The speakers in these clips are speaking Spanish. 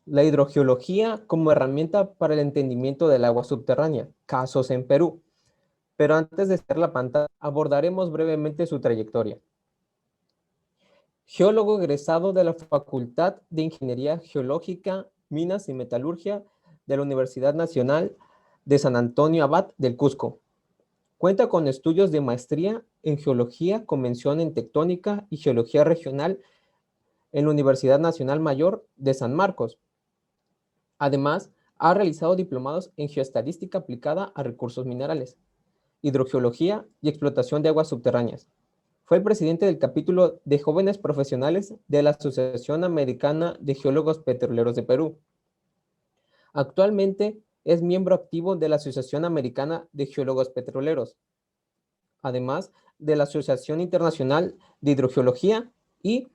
La hidrogeología como herramienta para el entendimiento del agua subterránea, casos en Perú. Pero antes de hacer la pantalla, abordaremos brevemente su trayectoria. Geólogo egresado de la Facultad de Ingeniería Geológica, Minas y Metalurgia de la Universidad Nacional de San Antonio Abad del Cusco. Cuenta con estudios de maestría en Geología con mención en Tectónica y Geología Regional en la Universidad Nacional Mayor de San Marcos. Además, ha realizado diplomados en Geoestadística aplicada a recursos minerales, Hidrogeología y Explotación de aguas subterráneas. Fue el presidente del capítulo de jóvenes profesionales de la Asociación Americana de Geólogos Petroleros de Perú. Actualmente es miembro activo de la Asociación Americana de Geólogos Petroleros, además de la Asociación Internacional de Hidrogeología y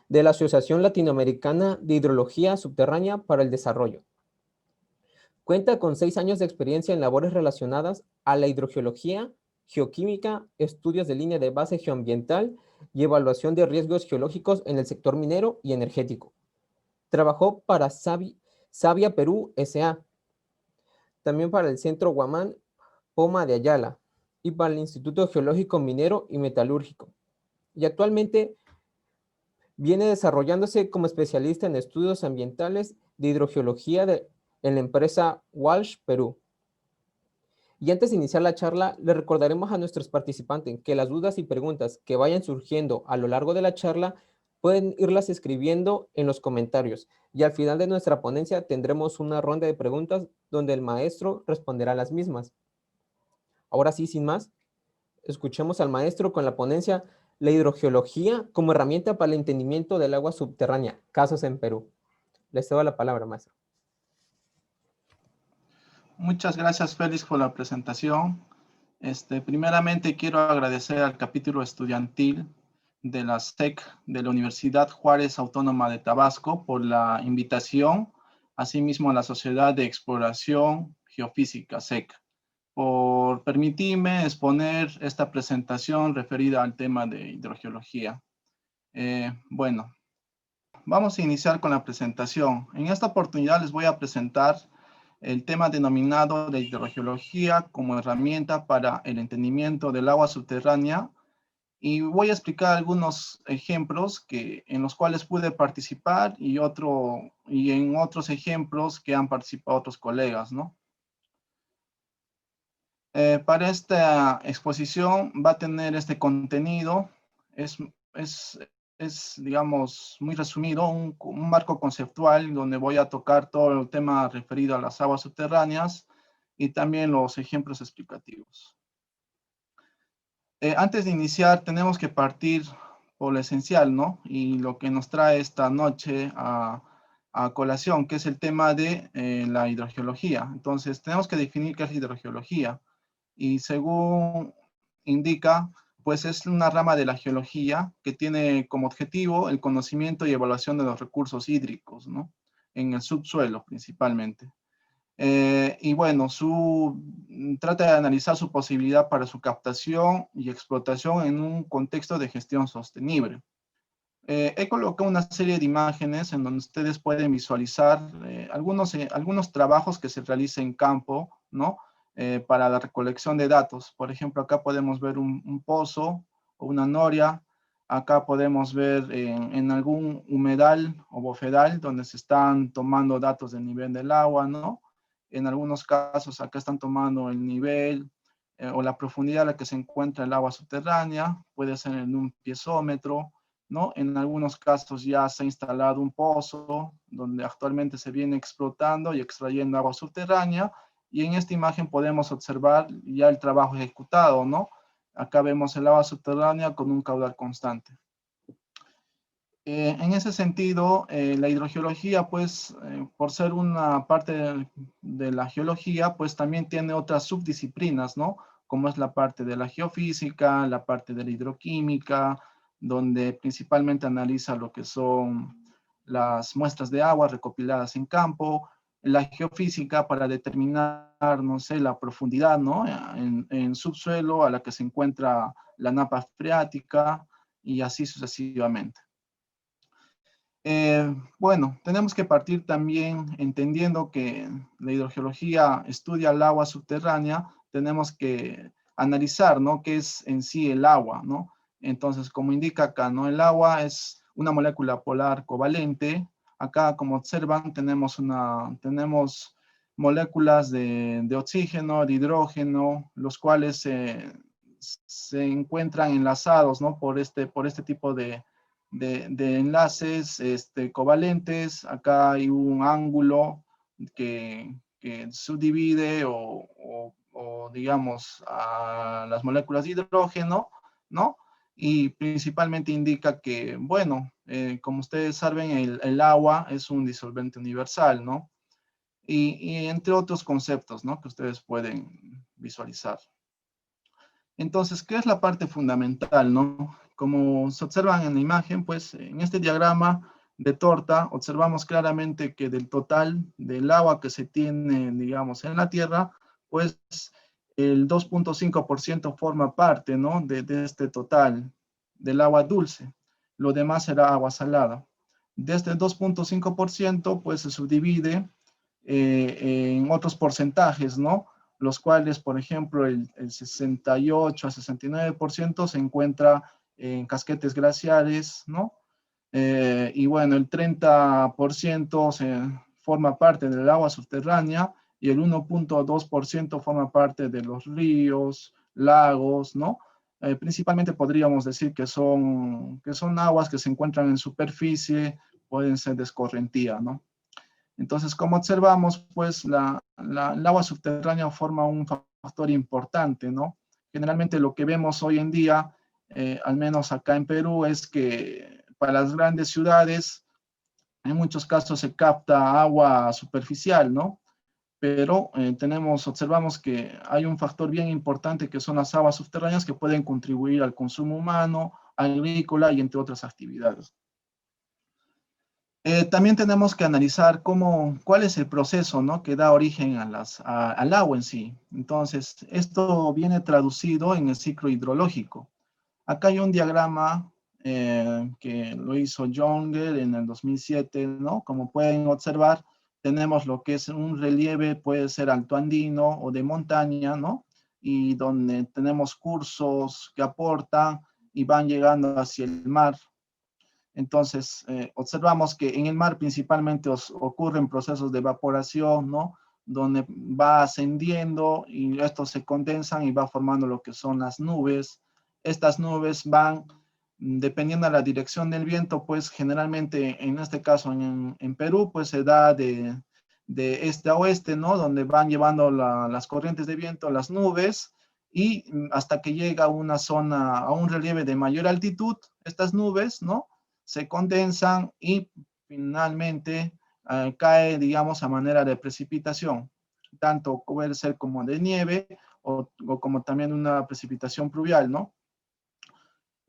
de la Asociación Latinoamericana de Hidrología Subterránea para el Desarrollo. Cuenta con 6 años de experiencia en labores relacionadas a la hidrogeología, geoquímica, estudios de línea de base geoambiental y evaluación de riesgos geológicos en el sector minero y energético. Trabajó para Savia Perú S.A., también para el Centro Guamán Poma de Ayala y para el Instituto Geológico Minero y Metalúrgico. Y actualmente viene desarrollándose como especialista en estudios ambientales de hidrogeología en la empresa Walsh Perú. Y antes de iniciar la charla, le recordaremos a nuestros participantes que las dudas y preguntas que vayan surgiendo a lo largo de la charla pueden irlas escribiendo en los comentarios. Y al final de nuestra ponencia tendremos una ronda de preguntas donde el maestro responderá las mismas. Ahora sí, sin más, escuchemos al maestro con la ponencia La hidrogeología como herramienta para el entendimiento del agua subterránea, casos en Perú. Les cedo la palabra, maestro. Muchas gracias, Félix, por la presentación. Primeramente quiero agradecer al capítulo estudiantil de la SEC de la Universidad Juárez Autónoma de Tabasco por la invitación, asimismo a la Sociedad de Exploración Geofísica SEC, por permitirme exponer esta presentación referida al tema de hidrogeología. Bueno, vamos a iniciar con la presentación. En esta oportunidad les voy a presentar el tema denominado de hidrogeología como herramienta para el entendimiento del agua subterránea, y voy a explicar algunos ejemplos en los cuales pude participar y en otros ejemplos que han participado otros colegas, ¿no? Para esta exposición va a tener este contenido, digamos, muy resumido, un marco conceptual donde voy a tocar todo el tema referido a las aguas subterráneas y también los ejemplos explicativos. Antes de iniciar, tenemos que partir por lo esencial, ¿no? Y lo que nos trae esta noche a colación, que es el tema de la hidrogeología. Entonces, tenemos que definir qué es la hidrogeología. Y según indica, pues es una rama de la geología que tiene como objetivo el conocimiento y evaluación de los recursos hídricos, ¿no? En el subsuelo principalmente. Y bueno, trata de analizar su posibilidad para su captación y explotación en un contexto de gestión sostenible. He colocado una serie de imágenes en donde ustedes pueden visualizar algunos trabajos que se realizan en campo, ¿no? Para la recolección de datos. Por ejemplo, acá podemos ver un pozo o una noria. Acá podemos ver en algún humedal o bofedal donde se están tomando datos del nivel del agua, ¿no? En algunos casos acá están tomando el nivel o la profundidad a la que se encuentra el agua subterránea. Puede ser en un piezómetro, ¿no? En algunos casos ya se ha instalado un pozo donde actualmente se viene explotando y extrayendo agua subterránea, y en esta imagen podemos observar ya el trabajo ejecutado, ¿no? Acá vemos el agua subterránea con un caudal constante. En ese sentido, la hidrogeología, pues, por ser una parte de la geología, pues también tiene otras subdisciplinas, ¿no? Como es la parte de la geofísica, la parte de la hidroquímica, donde principalmente analiza lo que son las muestras de agua recopiladas en campo, la geofísica para determinar, no sé, la profundidad, ¿no? En subsuelo a la que se encuentra la napa freática, y así sucesivamente. Bueno, tenemos que partir también entendiendo que la hidrogeología estudia el agua subterránea, tenemos que analizar, ¿no? ¿Qué es en sí el agua, ¿no? Entonces, como indica acá, ¿no? El agua es una molécula polar covalente. Acá, como observan, tenemos moléculas de oxígeno, de hidrógeno, los cuales se encuentran enlazados, ¿no? Por este tipo de enlaces covalentes. Acá hay un ángulo que subdivide o, digamos, a las moléculas de hidrógeno, ¿no? Y principalmente indica que, bueno, como ustedes saben, el agua es un disolvente universal, ¿no? Y entre otros conceptos, ¿no? Que ustedes pueden visualizar. Entonces, ¿qué es la parte fundamental, no? Como se observan en la imagen, pues en este diagrama de torta observamos claramente que del total del agua que se tiene, digamos, en la Tierra, pues el 2.5% forma parte, ¿no? De este total del agua dulce. Lo demás será agua salada. De este 2.5%, pues se subdivide en otros porcentajes, ¿no? Los cuales, por ejemplo, el 68 a 69% se encuentra en casquetes glaciares, ¿no? Y bueno, el 30% se forma parte del agua subterránea y el 1.2% forma parte de los ríos, lagos, ¿no? Principalmente podríamos decir que son aguas que se encuentran en superficie, pueden ser de escorrentía, ¿no? Entonces, como observamos, pues el agua subterránea forma un factor importante, ¿no? Generalmente lo que vemos hoy en día, al menos acá en Perú, es que para las grandes ciudades, en muchos casos se capta agua superficial, ¿no? Pero observamos que hay un factor bien importante que son las aguas subterráneas que pueden contribuir al consumo humano, agrícola y entre otras actividades. También tenemos que analizar cuál es el proceso, ¿no? Que da origen al agua en sí. Entonces, esto viene traducido en el ciclo hidrológico. Acá hay un diagrama que lo hizo Younger en el 2007, ¿no? Como pueden observar, tenemos lo que es un relieve, puede ser altoandino o de montaña, ¿no? Y donde tenemos cursos que aportan y van llegando hacia el mar. Entonces, observamos que en el mar principalmente ocurren procesos de evaporación, ¿no? Donde va ascendiendo y estos se condensan y va formando lo que son las nubes. Estas nubes van, dependiendo de la dirección del viento, pues generalmente, en este caso en Perú, pues se da de este a oeste, ¿no? Donde van llevando las corrientes de viento, las nubes, y hasta que llega a una zona, a un relieve de mayor altitud, estas nubes, ¿no? Se condensan y finalmente cae, digamos, a manera de precipitación, tanto puede ser como de nieve o como también una precipitación pluvial, ¿no?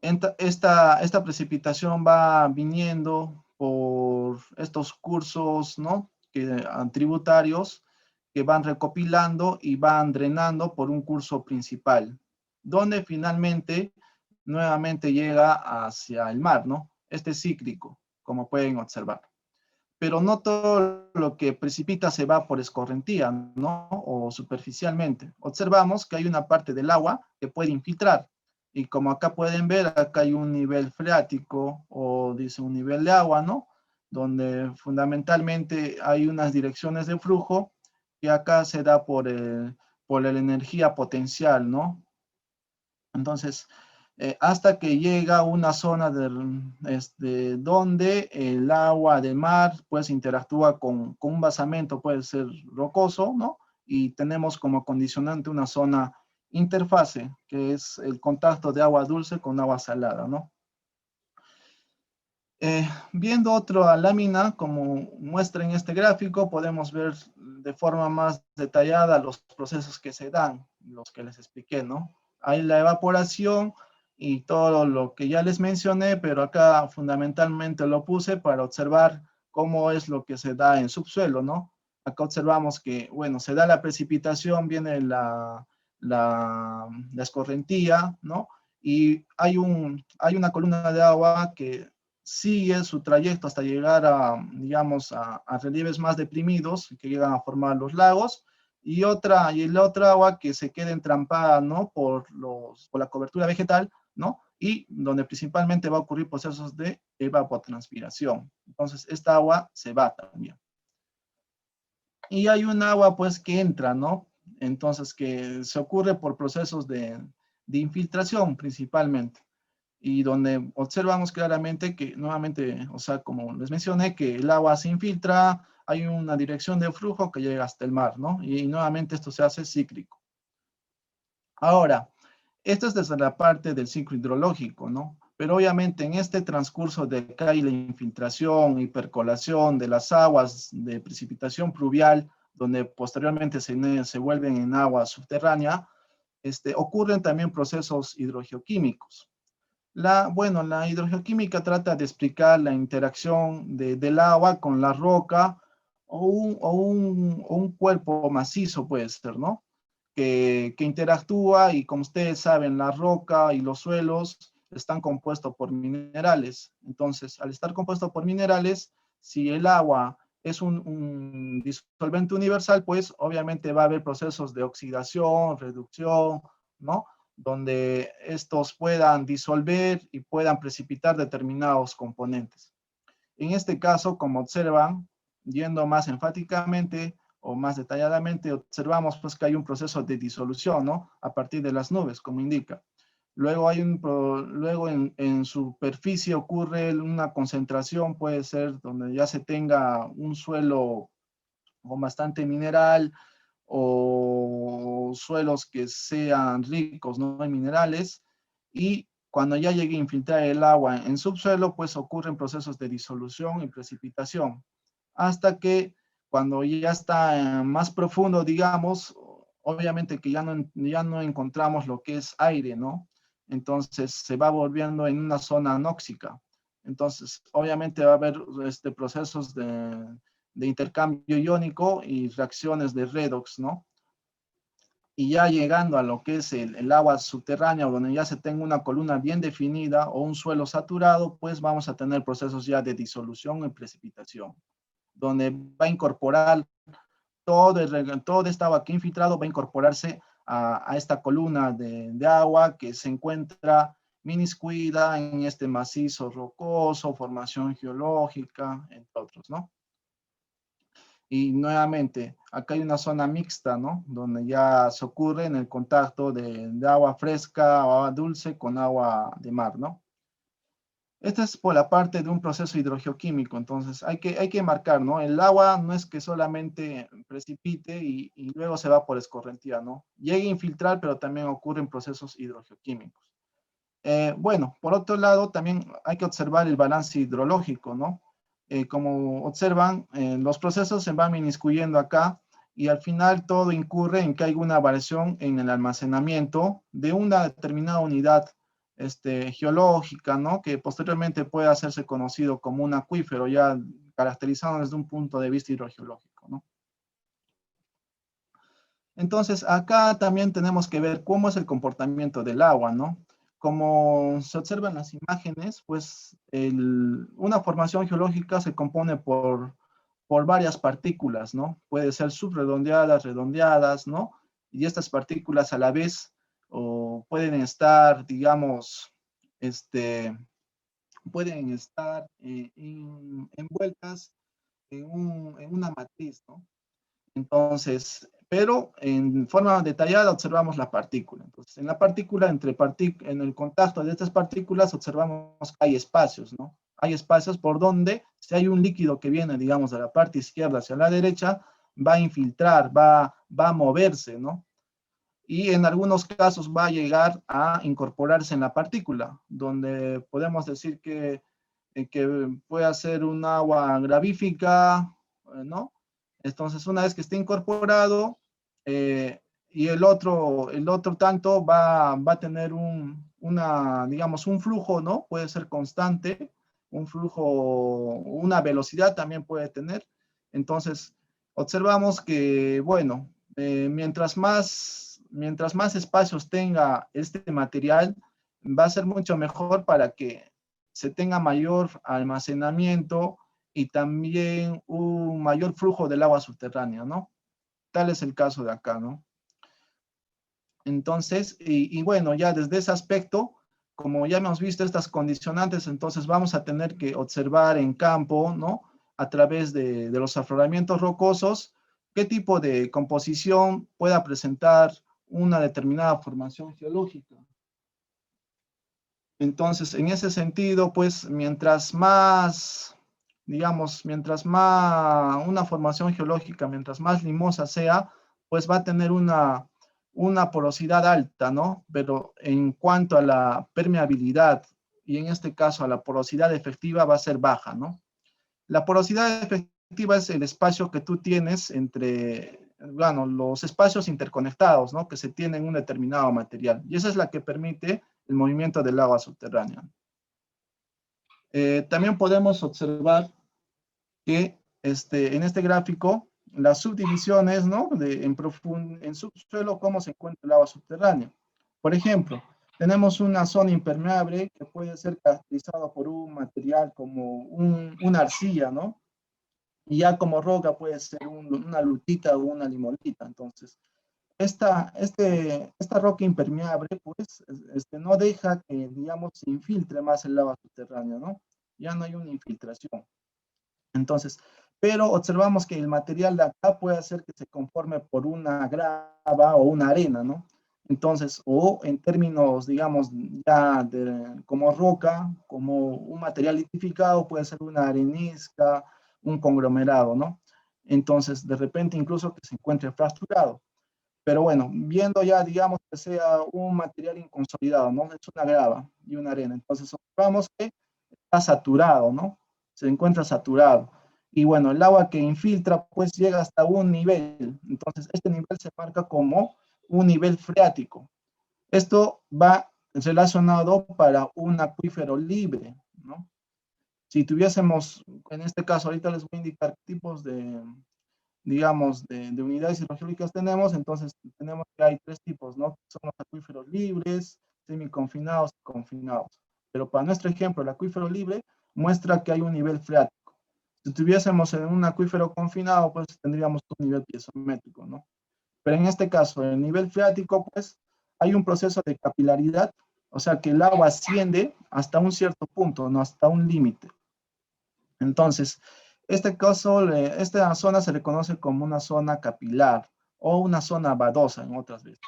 Esta precipitación va viniendo por estos cursos, ¿no? Tributarios que van recopilando y van drenando por un curso principal, donde finalmente nuevamente llega hacia el mar, ¿no? Este es cíclico, como pueden observar. Pero no todo lo que precipita se va por escorrentía, ¿no? O superficialmente. Observamos que hay una parte del agua que puede infiltrar. Y como acá pueden ver, acá hay un nivel freático o dice un nivel de agua, ¿no? Donde fundamentalmente hay unas direcciones de flujo que acá se da por la energía potencial, ¿no? Entonces, hasta que llega a una zona donde el agua de mar pues interactúa con un basamento, puede ser rocoso, ¿no? Y tenemos como condicionante una zona interfase, que es el contacto de agua dulce con agua salada, ¿no? Viendo otra lámina, como muestra en este gráfico, podemos ver de forma más detallada los procesos que se dan, los que les expliqué, ¿no? Hay la evaporación y todo lo que ya les mencioné, pero acá fundamentalmente lo puse para observar cómo es lo que se da en subsuelo, ¿no? Acá observamos que, bueno, se da la precipitación, viene la escorrentía, ¿no? Y hay una columna de agua que sigue su trayecto hasta llegar a, digamos, a relieves más deprimidos que llegan a formar los lagos, y el otra agua que se queda entrampada, ¿no? Por la cobertura vegetal, ¿no? Y donde principalmente va a ocurrir procesos de evapotranspiración. Entonces, esta agua se va también. Y hay un agua, pues, que entra, ¿no? Entonces, que se ocurre por procesos de infiltración principalmente, y donde observamos claramente que nuevamente, o sea, como les mencioné, que el agua se infiltra, hay una dirección de flujo que llega hasta el mar, ¿no? Y nuevamente esto se hace cíclico. Ahora, esto es desde la parte del ciclo hidrológico, ¿no? Pero obviamente en este transcurso de acá y la infiltración y percolación de las aguas de precipitación pluvial, donde posteriormente se vuelven en agua subterránea, ocurren también procesos hidrogeoquímicos. Bueno, la hidrogeoquímica trata de explicar la interacción del agua con la roca o un cuerpo macizo, puede ser, ¿no? Que interactúa, y como ustedes saben, la roca y los suelos están compuestos por minerales. Entonces, al estar compuesto por minerales, si el agua es un disolvente universal, pues obviamente va a haber procesos de oxidación, reducción, ¿no? Donde estos puedan disolver y puedan precipitar determinados componentes. En este caso, como observan, yendo más enfáticamente o más detalladamente, observamos pues que hay un proceso de disolución, ¿no? A partir de las nubes, como indica. Luego, luego en superficie ocurre una concentración, puede ser donde ya se tenga un suelo con bastante mineral, o suelos que sean ricos, ¿no?, en minerales, y cuando ya llegue a infiltrar el agua en subsuelo, pues ocurren procesos de disolución y precipitación, hasta que cuando ya está más profundo, digamos, obviamente que ya no encontramos lo que es aire, ¿no? Entonces se va volviendo en una zona anóxica. Entonces, obviamente va a haber procesos de intercambio iónico y reacciones de redox, ¿no? Y ya llegando a lo que es el agua subterránea, donde ya se tenga una columna bien definida o un suelo saturado, pues vamos a tener procesos ya de disolución y precipitación, donde va a incorporar todo esta agua que infiltrado, va a incorporarse a esta columna de agua que se encuentra miniscuida en este macizo rocoso, formación geológica, entre otros, ¿no? Y nuevamente, acá hay una zona mixta, ¿no? Donde ya se ocurre en el contacto de agua fresca o agua dulce con agua de mar, ¿no? Esta es por la parte de un proceso hidrogeoquímico. Entonces hay que marcar, ¿no? El agua no es que solamente precipite y luego se va por escorrentía, ¿no? Llega a infiltrar, pero también ocurren procesos hidrogeoquímicos. Bueno, por otro lado, también hay que observar el balance hidrológico, ¿no? Como observan, los procesos se van inmiscuyendo acá, y al final todo incurre en que hay una variación en el almacenamiento de una determinada unidad geológica, ¿no? Que posteriormente puede hacerse conocido como un acuífero, ya caracterizado desde un punto de vista hidrogeológico, ¿no? Entonces, acá también tenemos que ver cómo es el comportamiento del agua, ¿no? Como se observa en las imágenes, pues una formación geológica se compone por varias partículas, ¿no? Puede ser subredondeadas, redondeadas, ¿no? Y estas partículas a la vez o pueden estar, digamos, pueden estar envueltas en una matriz, ¿no? Entonces, pero en forma detallada observamos la partícula. Entonces, en la partícula, en el contacto de estas partículas, observamos que hay espacios, ¿no? Hay espacios por donde, si hay un líquido que viene, digamos, de la parte izquierda hacia la derecha, va a infiltrar, va a moverse, ¿no? Y en algunos casos va a llegar a incorporarse en la partícula, donde podemos decir que puede ser un agua gravífica, ¿no? Entonces, una vez que esté incorporado, y el otro tanto va a tener digamos, un flujo, ¿no? Puede ser constante, un flujo, una velocidad también puede tener. Entonces, observamos que, bueno, mientras más espacios tenga este material, va a ser mucho mejor para que se tenga mayor almacenamiento y también un mayor flujo del agua subterránea, ¿no? Tal es el caso de acá, ¿no? Entonces, y bueno, ya desde ese aspecto, como ya hemos visto estas condicionantes, entonces vamos a tener que observar en campo, ¿no? A través de los afloramientos rocosos, qué tipo de composición pueda presentar una determinada formación geológica. Entonces, en ese sentido, pues, mientras más, digamos, mientras más una formación geológica, mientras más limosa sea, pues va a tener una porosidad alta, ¿no? Pero en cuanto a la permeabilidad, y en este caso a la porosidad efectiva, va a ser baja, ¿no? La porosidad efectiva es el espacio que tú tienes entre, bueno, los espacios interconectados, ¿no? Que se tienen en un determinado material. Y esa es la que permite el movimiento del agua subterránea. También podemos observar que en este gráfico, las subdivisiones, ¿no? En subsuelo, cómo se encuentra el agua subterránea. Por ejemplo, tenemos una zona impermeable que puede ser caracterizada por un material como una arcilla, ¿no? Y ya como roca puede ser una lutita o una limolita. Entonces, esta roca impermeable, pues, no deja que, digamos, se infiltre más el agua subterránea, ¿no? Ya no hay una infiltración. Entonces, pero observamos que el material de acá puede hacer que se conforme por una grava o una arena, ¿no? Entonces, o en términos, digamos, ya como roca, como un material litificado, puede ser una arenisca, un conglomerado, ¿no? Entonces, de repente incluso que se encuentre fracturado. Pero bueno, viendo ya, digamos, que sea un material inconsolidado, ¿no? Es una grava y una arena. Entonces, observamos que está saturado, ¿no? Se encuentra saturado. Y bueno, el agua que infiltra, pues llega hasta un nivel. Entonces, este nivel se marca como un nivel freático. Esto va relacionado para un acuífero libre, ¿no? Si tuviésemos, en este caso, ahorita les voy a indicar tipos de, digamos, de unidades hidrogeológicas tenemos, entonces tenemos que hay tres tipos, ¿no? Son los acuíferos libres, semiconfinados y confinados. Pero para nuestro ejemplo, el acuífero libre muestra que hay un nivel freático. Si tuviésemos en un acuífero confinado, pues tendríamos un nivel piezométrico, ¿no? Pero en este caso, el nivel freático, pues hay un proceso de capilaridad, o sea que el agua asciende hasta un cierto punto, no hasta un límite. Entonces, este caso, esta zona se le conoce como una zona capilar o una zona badosa en otras veces.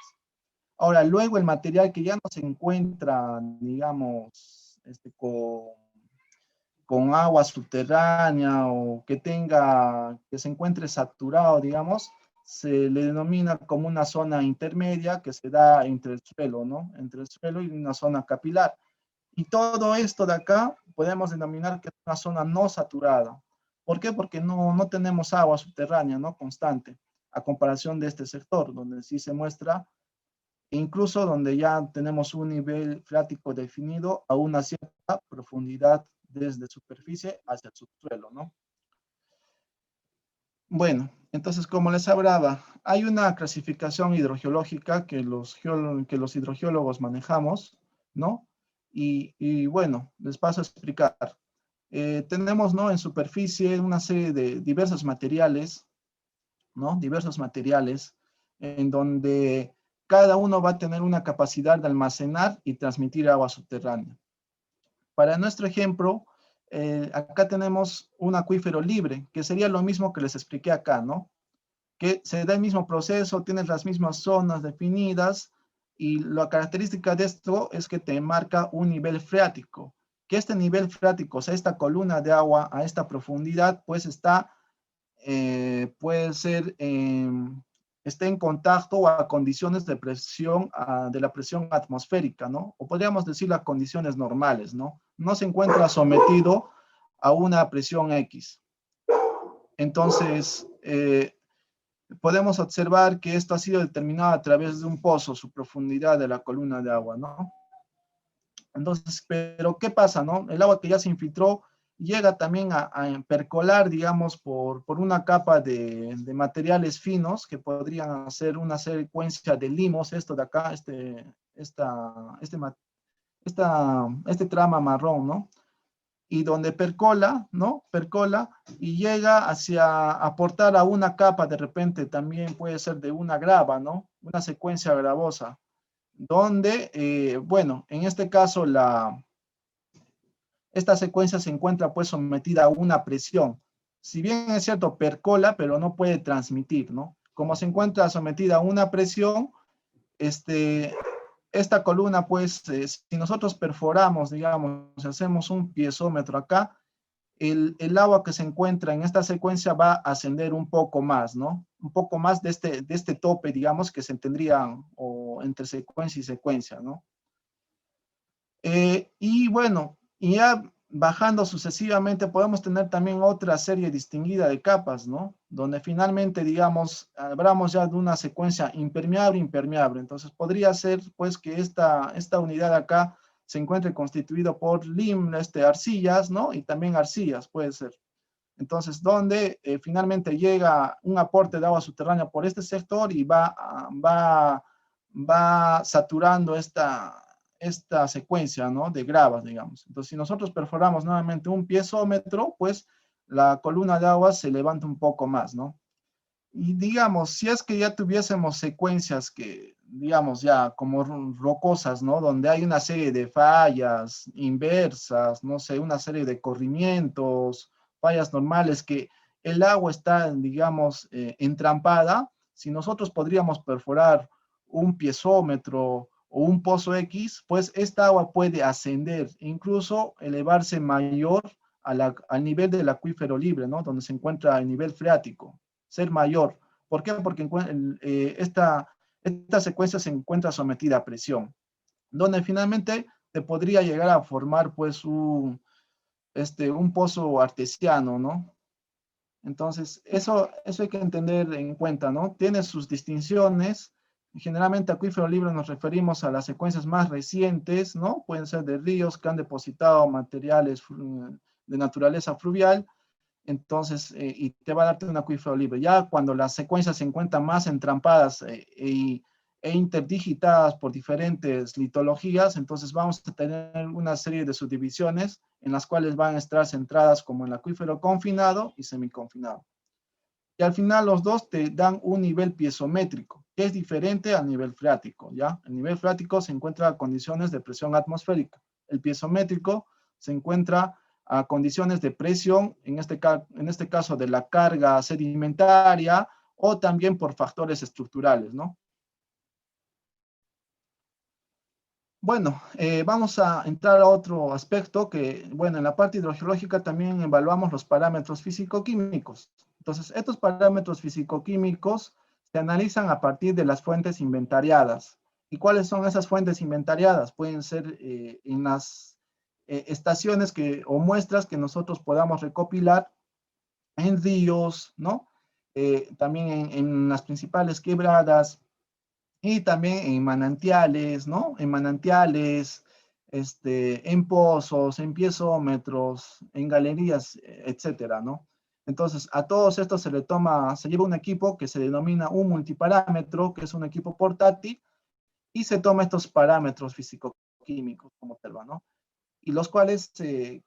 Ahora, luego el material que ya no se encuentra, digamos, con agua subterránea o que se encuentre saturado, digamos, se le denomina como una zona intermedia que se da entre el suelo, ¿no? Entre el suelo y una zona capilar. Y todo esto de acá podemos denominar que es una zona no saturada. ¿Por qué? Porque no tenemos agua subterránea, ¿no? Constante, a comparación de este sector, donde sí se muestra, incluso donde ya tenemos un nivel freático definido a una cierta profundidad desde superficie hacia el subsuelo, ¿no? Bueno, entonces, como les hablaba, hay una clasificación hidrogeológica que que los hidrogeólogos manejamos, ¿no? Y bueno, les paso a explicar. Tenemos, ¿no? En superficie una serie de diversos materiales, ¿no? Diversos materiales en donde cada uno va a tener una capacidad de almacenar y transmitir agua subterránea. Para nuestro ejemplo, acá tenemos un acuífero libre, que sería lo mismo que les expliqué acá, ¿no? Que se da el mismo proceso, tienes las mismas zonas definidas y la característica de esto es que te marca un nivel freático, que este nivel freático, o sea, esta columna de agua a esta profundidad, pues puede ser, está en contacto o a condiciones de presión, de la presión atmosférica, ¿no? O podríamos decir las condiciones normales, ¿no? No se encuentra sometido a una presión X. Entonces, podemos observar que esto ha sido determinado a través de un pozo, su profundidad de la columna de agua, ¿no? Entonces, pero ¿qué pasa, no? El agua que ya se infiltró llega también a percolar, digamos, por una capa de materiales finos que podrían hacer una secuencia de limos, esto de acá, este trama marrón, ¿no? y donde percola, ¿no? Percola y llega hacia aportar a una capa, de repente también puede ser de una grava, ¿no? Una secuencia gravosa, donde, bueno, en este caso esta secuencia se encuentra pues sometida a una presión. Si bien es cierto, percola, pero no puede transmitir, ¿no? Como se encuentra sometida a una presión, esta columna, pues, si nosotros perforamos, digamos, hacemos un piezómetro acá, el agua que se encuentra en esta secuencia va a ascender un poco más, ¿no? Un poco más de este tope, digamos, que se tendría o entre secuencia y secuencia, ¿no? Y bueno, y ya bajando sucesivamente podemos tener también otra serie distinguida de capas, ¿no? Donde finalmente, digamos, hablamos ya de una secuencia impermeable, impermeable. Entonces podría ser, pues, que esta unidad acá se encuentre constituido por arcillas, ¿no? Y también arcillas, puede ser. Entonces, donde finalmente llega un aporte de agua subterránea por este sector y va saturando esta secuencia, ¿no? De gravas, digamos. Entonces, si nosotros perforamos nuevamente un piezómetro, pues la columna de agua se levanta un poco más, ¿no? Y digamos, si es que ya tuviésemos secuencias que, digamos, ya como rocosas, ¿no? Donde hay una serie de fallas inversas, no sé, una serie de corrimientos, fallas normales, que el agua está, digamos, entrampada, si nosotros podríamos perforar un piezómetro o un pozo X, pues esta agua puede ascender, incluso elevarse mayor al nivel del acuífero libre, ¿no? Donde se encuentra el nivel freático, ser mayor. ¿Por qué? Porque esta secuencia se encuentra sometida a presión, donde finalmente te podría llegar a formar pues un pozo artesiano, ¿no? Entonces, eso hay que entender en cuenta, ¿no? Tiene sus distinciones. Generalmente, acuífero libre nos referimos a las secuencias más recientes, ¿no? Pueden ser de ríos que han depositado materiales de naturaleza fluvial, entonces, y te va a darte un acuífero libre. Ya cuando las secuencias se encuentran más entrampadas e interdigitadas por diferentes litologías, entonces vamos a tener una serie de subdivisiones en las cuales van a estar centradas como el acuífero confinado y semiconfinado. Y al final los dos te dan un nivel piezométrico, que es diferente al nivel freático, ¿ya? El nivel freático se encuentra a condiciones de presión atmosférica. El piezométrico se encuentra a condiciones de presión, en este caso de la carga sedimentaria, o también por factores estructurales, ¿no? Bueno, vamos a entrar a otro aspecto que, bueno, en la parte hidrogeológica también evaluamos los parámetros físico-químicos. Entonces, estos parámetros físico-químicos se analizan a partir de las fuentes inventariadas. ¿Y cuáles son esas fuentes inventariadas? Pueden ser en las estaciones o muestras que nosotros podamos recopilar en ríos, ¿no? También en las principales quebradas, y también en manantiales, ¿no? En manantiales, en pozos, en piezómetros, en galerías, etcétera, ¿no? Entonces, a todos estos se lleva un equipo que se denomina un multiparámetro, que es un equipo portátil, y se toma estos parámetros físico-químicos como tal, ¿no? Y los cuales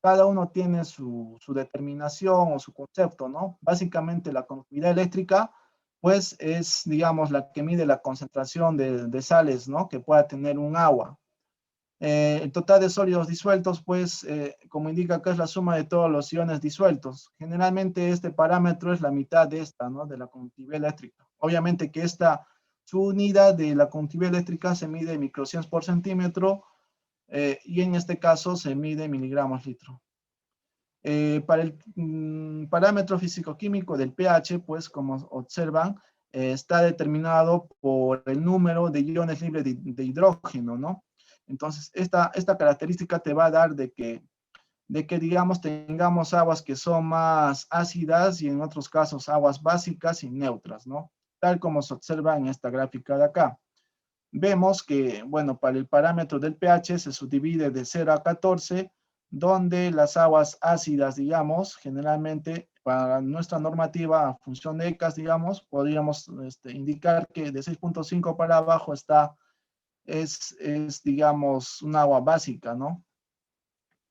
cada uno tiene su determinación o su concepto, ¿no? Básicamente la conductividad eléctrica, pues es, digamos, la que mide la concentración de sales, ¿no? Que pueda tener un agua. El total de sólidos disueltos, pues, como indica acá, es la suma de todos los iones disueltos. Generalmente este parámetro es la mitad de esta, ¿no? De la conductividad eléctrica. Obviamente que su unidad de la conductividad eléctrica se mide en microsiemens por centímetro, y en este caso se mide miligramos litro. Para el parámetro físico-químico del pH, pues como observan, está determinado por el número de iones libres de hidrógeno, ¿no? Entonces, esta característica te va a dar de que, digamos, tengamos aguas que son más ácidas y en otros casos aguas básicas y neutras, ¿no? Tal como se observa en esta gráfica de acá. Vemos que, bueno, para el parámetro del pH se subdivide de 0 a 14, donde las aguas ácidas, digamos, generalmente para nuestra normativa a función de ECAS, digamos, podríamos indicar que de 6.5 para abajo es, digamos, un agua básica, ¿no?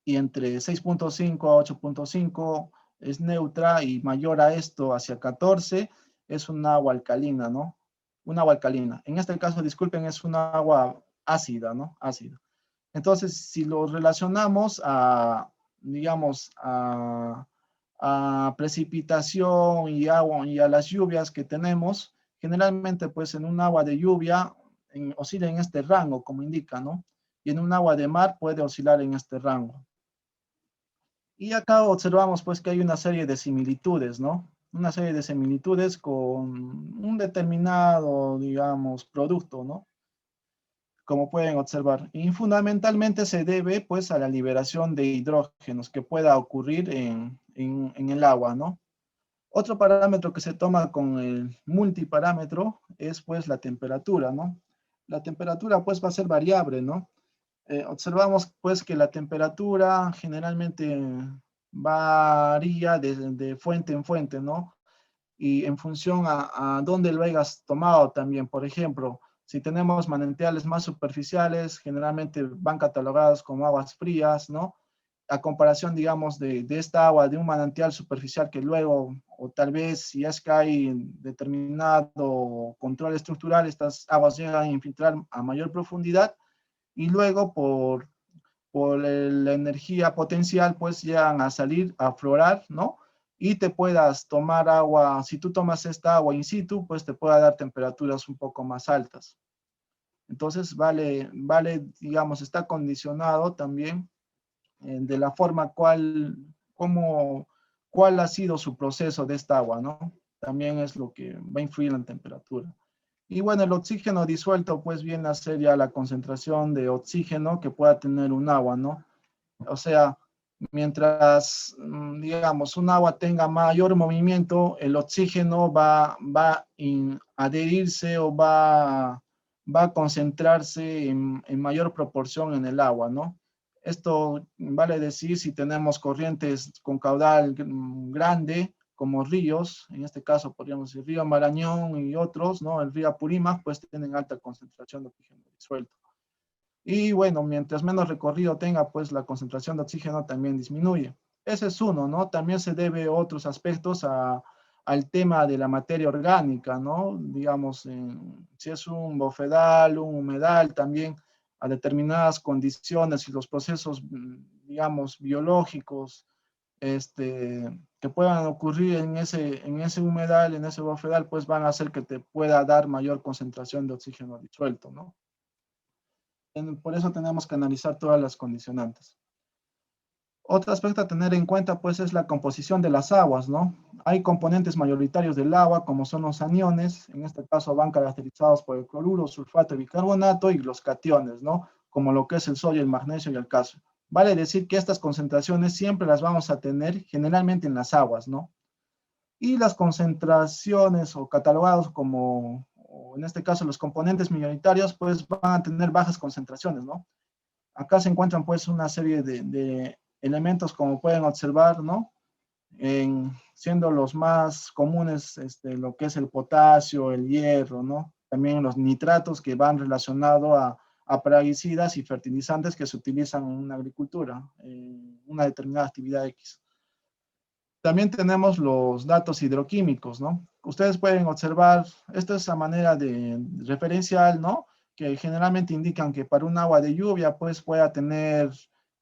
y entre 6.5 a 8.5 es neutra y mayor a esto hacia 14 es un agua alcalina, ¿no? Un agua alcalina. En este caso, disculpen, es un agua ácida, ¿no? Ácida. Entonces, si lo relacionamos a, digamos, a precipitación y agua y a las lluvias que tenemos, generalmente pues en un agua de lluvia oscila en este rango, como indica, ¿no? Y en un agua de mar puede oscilar en este rango. Y acá observamos pues que hay una serie de similitudes, ¿no? Una serie de similitudes con un determinado, digamos, producto, ¿no? Como pueden observar. Y fundamentalmente se debe pues a la liberación de hidrógenos que pueda ocurrir en el agua, ¿no? Otro parámetro que se toma con el multiparámetro es pues la temperatura, ¿no? La temperatura pues va a ser variable, ¿no? Observamos pues que la temperatura generalmente varía de fuente en fuente, ¿no? Y en función a dónde lo hayas tomado también. Por ejemplo, si tenemos manantiales más superficiales, generalmente van catalogados como aguas frías, ¿no? A comparación, digamos, de esta agua de un manantial superficial que luego, o tal vez si es que hay determinado control estructural, estas aguas llegan a infiltrar a mayor profundidad y luego por la energía potencial, pues llegan a salir, a aflorar, ¿no? Y te puedas tomar agua, si tú tomas esta agua in situ, pues te pueda dar temperaturas un poco más altas. Entonces, digamos, está condicionado también de la forma cuál ha sido su proceso de esta agua, ¿no? También es lo que va a influir en la temperatura. Y bueno, el oxígeno disuelto pues viene a ser ya la concentración de oxígeno que pueda tener un agua, ¿no? O sea, mientras, digamos, un agua tenga mayor movimiento, el oxígeno va a adherirse o va a concentrarse en mayor proporción en el agua, ¿no? Esto vale decir si tenemos corrientes con caudal grande, como ríos, en este caso podríamos decir río Marañón y otros, ¿no? El río Apurímac, pues tienen alta concentración de oxígeno disuelto. Y bueno, mientras menos recorrido tenga, pues la concentración de oxígeno también disminuye. Ese es uno, ¿no? También se debe a otros aspectos al tema de la materia orgánica, ¿no? Digamos, si es un bofedal, un humedal, también a determinadas condiciones y los procesos, digamos, biológicos que puedan ocurrir en ese humedal, en ese bofedal, pues van a hacer que te pueda dar mayor concentración de oxígeno disuelto, ¿no? Por eso tenemos que analizar todas las condicionantes. Otro aspecto a tener en cuenta, pues, es la composición de las aguas, ¿no? Hay componentes mayoritarios del agua, como son los aniones, en este caso van caracterizados por el cloruro, sulfato y bicarbonato, y los cationes, ¿no? Como lo que es el sodio, el magnesio y el calcio. Vale decir que estas concentraciones siempre las vamos a tener generalmente en las aguas, ¿no? Y las concentraciones o catalogados como, o en este caso los componentes minoritarios, pues van a tener bajas concentraciones, ¿no? Acá se encuentran pues una serie de elementos como pueden observar, ¿no? Siendo los más comunes lo que es el potasio, el hierro, ¿no? También los nitratos que van relacionados a plaguicidas y fertilizantes que se utilizan en una agricultura, en una determinada actividad X. También tenemos los datos hidroquímicos, ¿no? Ustedes pueden observar, esta es la manera de referencial, ¿no? Que generalmente indican que para un agua de lluvia, pues pueda tener,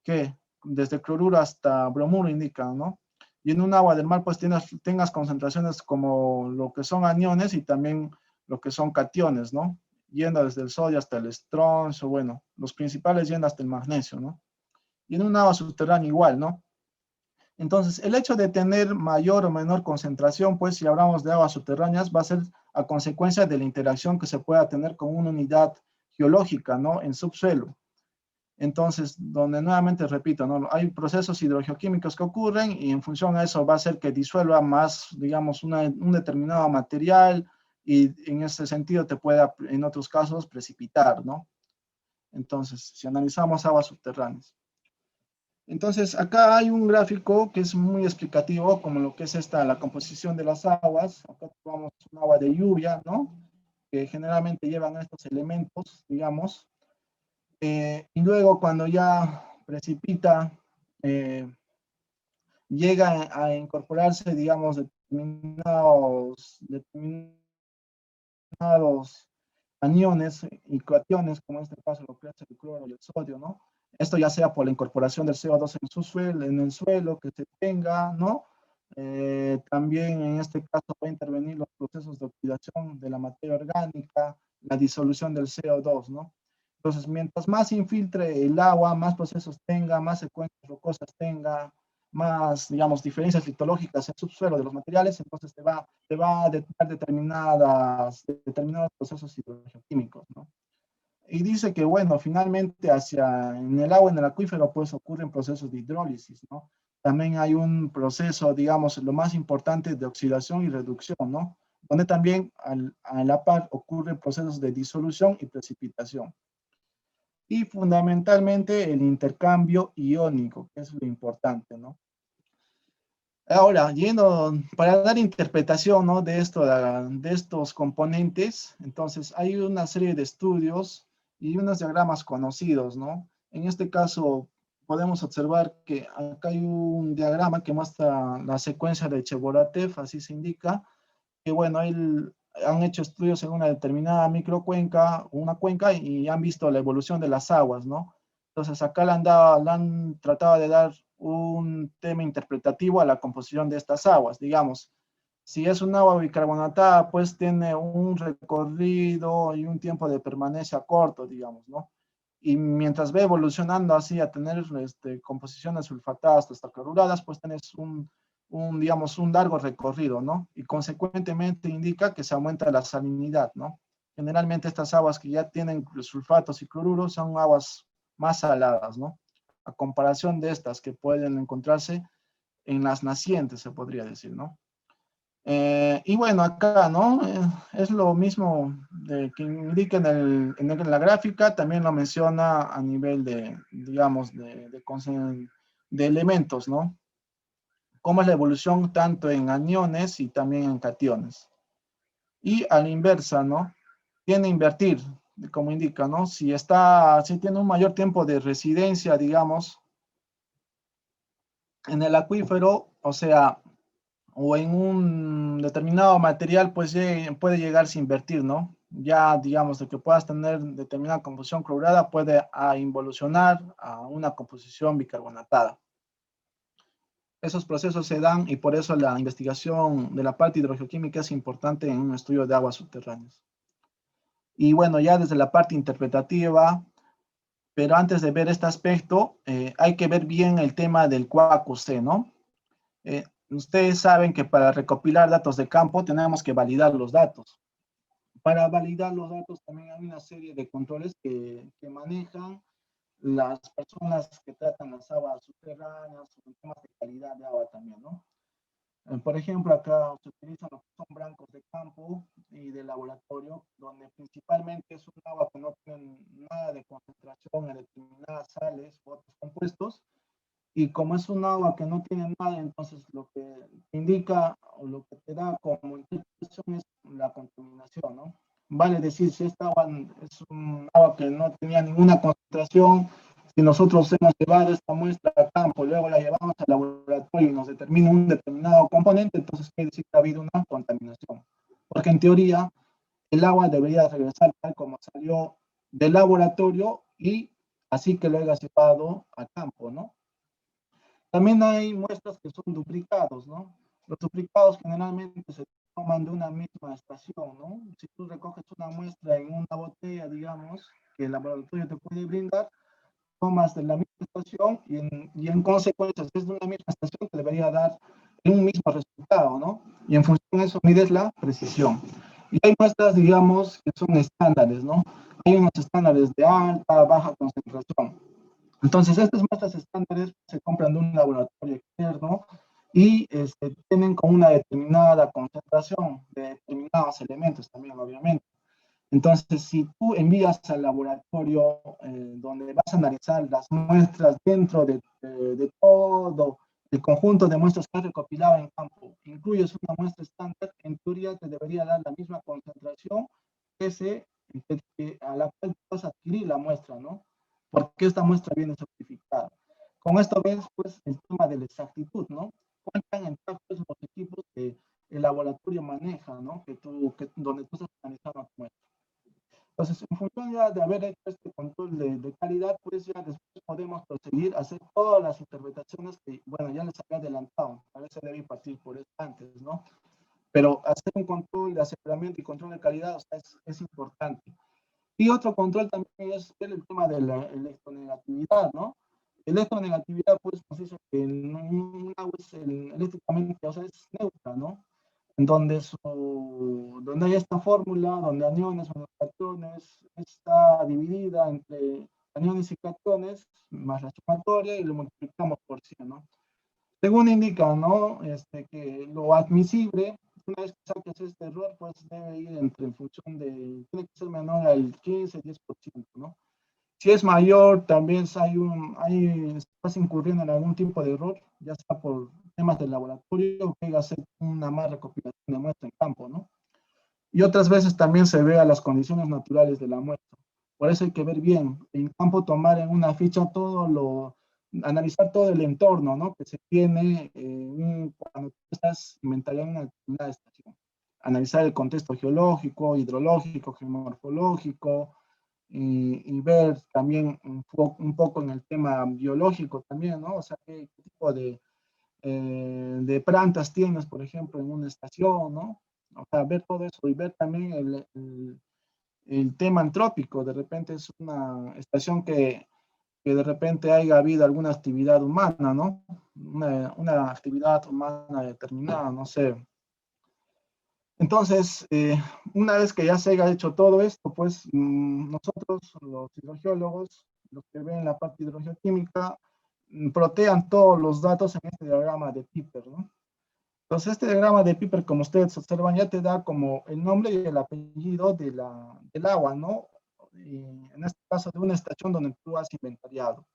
¿qué? Desde cloruro hasta bromuro indican, ¿no? Y en un agua del mar, pues tengas concentraciones como lo que son aniones y también lo que son cationes, ¿no? Yendo desde el sodio hasta el estroncio, bueno, los principales yendo hasta el magnesio, ¿no? Y en un agua subterránea igual, ¿no? Entonces, el hecho de tener mayor o menor concentración, pues si hablamos de aguas subterráneas, va a ser a consecuencia de la interacción que se pueda tener con una unidad geológica, ¿no? En subsuelo. Entonces, donde nuevamente repito, ¿no? Hay procesos hidrogeoquímicos que ocurren y en función a eso va a ser que disuelva más, digamos, un determinado material y en ese sentido te pueda, en otros casos, precipitar, ¿no? Entonces, si analizamos aguas subterráneas. Entonces, acá hay un gráfico que es muy explicativo, como lo que es la composición de las aguas. Acá tenemos un agua de lluvia, ¿no? Que generalmente llevan estos elementos, digamos. Y luego cuando ya precipita, llega a incorporarse, digamos, determinados aniones y cationes, como en este caso lo que es el cloro y el sodio, ¿no? Esto ya sea por la incorporación del CO2 en su suelo, en el suelo que se tenga, ¿no? También en este caso va a intervenir los procesos de oxidación de la materia orgánica, la disolución del CO2, ¿no? Entonces, mientras más infiltre el agua, más procesos tenga, más secuencias rocosas tenga, más, digamos, diferencias litológicas en el subsuelo de los materiales, entonces te va a detonar determinados procesos hidrogeoquímicos, ¿no? Y dice que, bueno, finalmente en el agua, en el acuífero, pues ocurren procesos de hidrólisis, ¿no? También hay un proceso, digamos, lo más importante de oxidación y reducción, ¿no? Donde también a la par ocurren procesos de disolución y precipitación. Y fundamentalmente el intercambio iónico, que es lo importante, ¿no? Ahora, para dar interpretación, ¿no?, de estos componentes, entonces hay una serie de estudios y unos diagramas conocidos, ¿no? En este caso, podemos observar que acá hay un diagrama que muestra la secuencia de Cheboratev, así se indica, que bueno, han hecho estudios en una determinada microcuenca, una cuenca, y han visto la evolución de las aguas, ¿no? Entonces acá le han tratado de dar un tema interpretativo a la composición de estas aguas, digamos. Si es un agua bicarbonatada, pues tiene un recorrido y un tiempo de permanencia corto, digamos, ¿no? Y mientras va evolucionando así a tener composiciones sulfatadas hasta cloruradas, pues tenés digamos, un largo recorrido, ¿no? Y consecuentemente indica que se aumenta la salinidad, ¿no? Generalmente estas aguas que ya tienen sulfatos y cloruros son aguas más saladas, ¿no? A comparación de estas que pueden encontrarse en las nacientes, se podría decir, ¿no? Y bueno, acá, ¿no? Es lo mismo que indica en la gráfica, también lo menciona a nivel de, digamos, de elementos, ¿no? Cómo es la evolución tanto en aniones y también en cationes. Y a la inversa, ¿no? Tiene a invertir, como indica, ¿no? Si tiene un mayor tiempo de residencia, digamos, en el acuífero, o sea, o en un determinado material, pues puede llegarse a invertir, ¿no? Ya, digamos, de que puedas tener determinada composición clorurada, puede involucionar a una composición bicarbonatada. Esos procesos se dan y por eso la investigación de la parte hidrogeoquímica es importante en un estudio de aguas subterráneas. Y bueno, ya desde la parte interpretativa, pero antes de ver este aspecto, hay que ver bien el tema del QAQC, ¿no? Ustedes saben que para recopilar datos de campo tenemos que validar los datos. Para validar los datos también hay una serie de controles que manejan las personas que tratan las aguas subterráneas, o temas de calidad de agua también, ¿no? Por ejemplo, acá se utilizan lo que son blancos de campo y de laboratorio, donde principalmente es un agua que no tiene nada de concentración en determinadas sales u otros compuestos, y como es un agua que no tiene nada, entonces lo que indica o lo que te da como interpretación es la contaminación, ¿no? Vale decir, si esta agua es un agua que no tenía ninguna concentración, si nosotros hemos llevado esta muestra a campo, luego la llevamos al laboratorio y nos determina un determinado componente, entonces quiere decir que ha habido una contaminación. Porque en teoría, el agua debería regresar tal como salió del laboratorio y así que lo haya llevado a campo, ¿no? También hay muestras que son duplicados, ¿no? Los duplicados generalmente se toman de una misma estación, ¿no? Si tú recoges una muestra en una botella, digamos, que el laboratorio te puede brindar, tomas de la misma estación y en consecuencia, si es de una misma estación, te debería dar un mismo resultado, ¿no? Y en función de eso mides la precisión. Y hay muestras, digamos, que son estándares, ¿no? Hay unos estándares de alta, baja concentración. Entonces, estas muestras estándares se compran de un laboratorio externo y tienen con una determinada concentración de determinados elementos también, obviamente. Entonces, si tú envías al laboratorio donde vas a analizar las muestras dentro de todo el conjunto de muestras que has recopilado en campo, incluyes una muestra estándar, en teoría te debería dar la misma concentración a la cual vas a adquirir la muestra, ¿no? Porque esta muestra viene certificada. Con esto ves, pues, el tema de la exactitud, ¿no? Cuántan en pues, los equipos que el laboratorio maneja, ¿no? Donde tú estás analizando la muestra. Entonces, en función ya de haber hecho este control de calidad, pues ya después podemos proseguir a hacer todas las interpretaciones que, bueno, ya les había adelantado. A veces debe partir por eso antes, ¿no? Pero hacer un control de aseguramiento y control de calidad, o sea, es importante. Y otro control también es el tema de la electronegatividad, ¿no? Electronegatividad, pues, nos dice que un agua es eléctricamente, o sea, es neutra, ¿no? En donde hay esta fórmula, donde aniones menos cationes está dividida entre aniones y cationes, más la sumatoria, y lo multiplicamos por 100, ¿no? Según indica, ¿no? Que lo admisible, una vez que saques este error, pues debe ir en función de, tiene que ser menor al 15, 10%, ¿no? Si es mayor, también estás incurriendo en algún tipo de error, ya sea por temas del laboratorio o que hacer una más recopilación de muestra en campo, ¿no? Y otras veces también se ve a las condiciones naturales de la muestra. Por eso hay que ver bien, en campo tomar en una ficha analizar todo el entorno, ¿no? Que se tiene cuando estás inventariando una estación. Analizar el contexto geológico, hidrológico, geomorfológico, y ver también un poco en el tema biológico también, ¿no? O sea, qué tipo de plantas tienes, por ejemplo, en una estación, ¿no? O sea, ver todo eso y ver también el tema antrópico. De repente es una estación que de repente haya habido alguna actividad humana, ¿no? Una actividad humana determinada, no sé. Entonces, una vez que ya se haya hecho todo esto, pues nosotros, los hidrogeólogos, los que ven la parte hidrogeoquímica, protean todos los datos en este diagrama de Piper, ¿no? Entonces, este diagrama de Piper, como ustedes observan, ya te da como el nombre y el apellido del agua, ¿no? Y en este caso, de una estación donde tú has inventariado.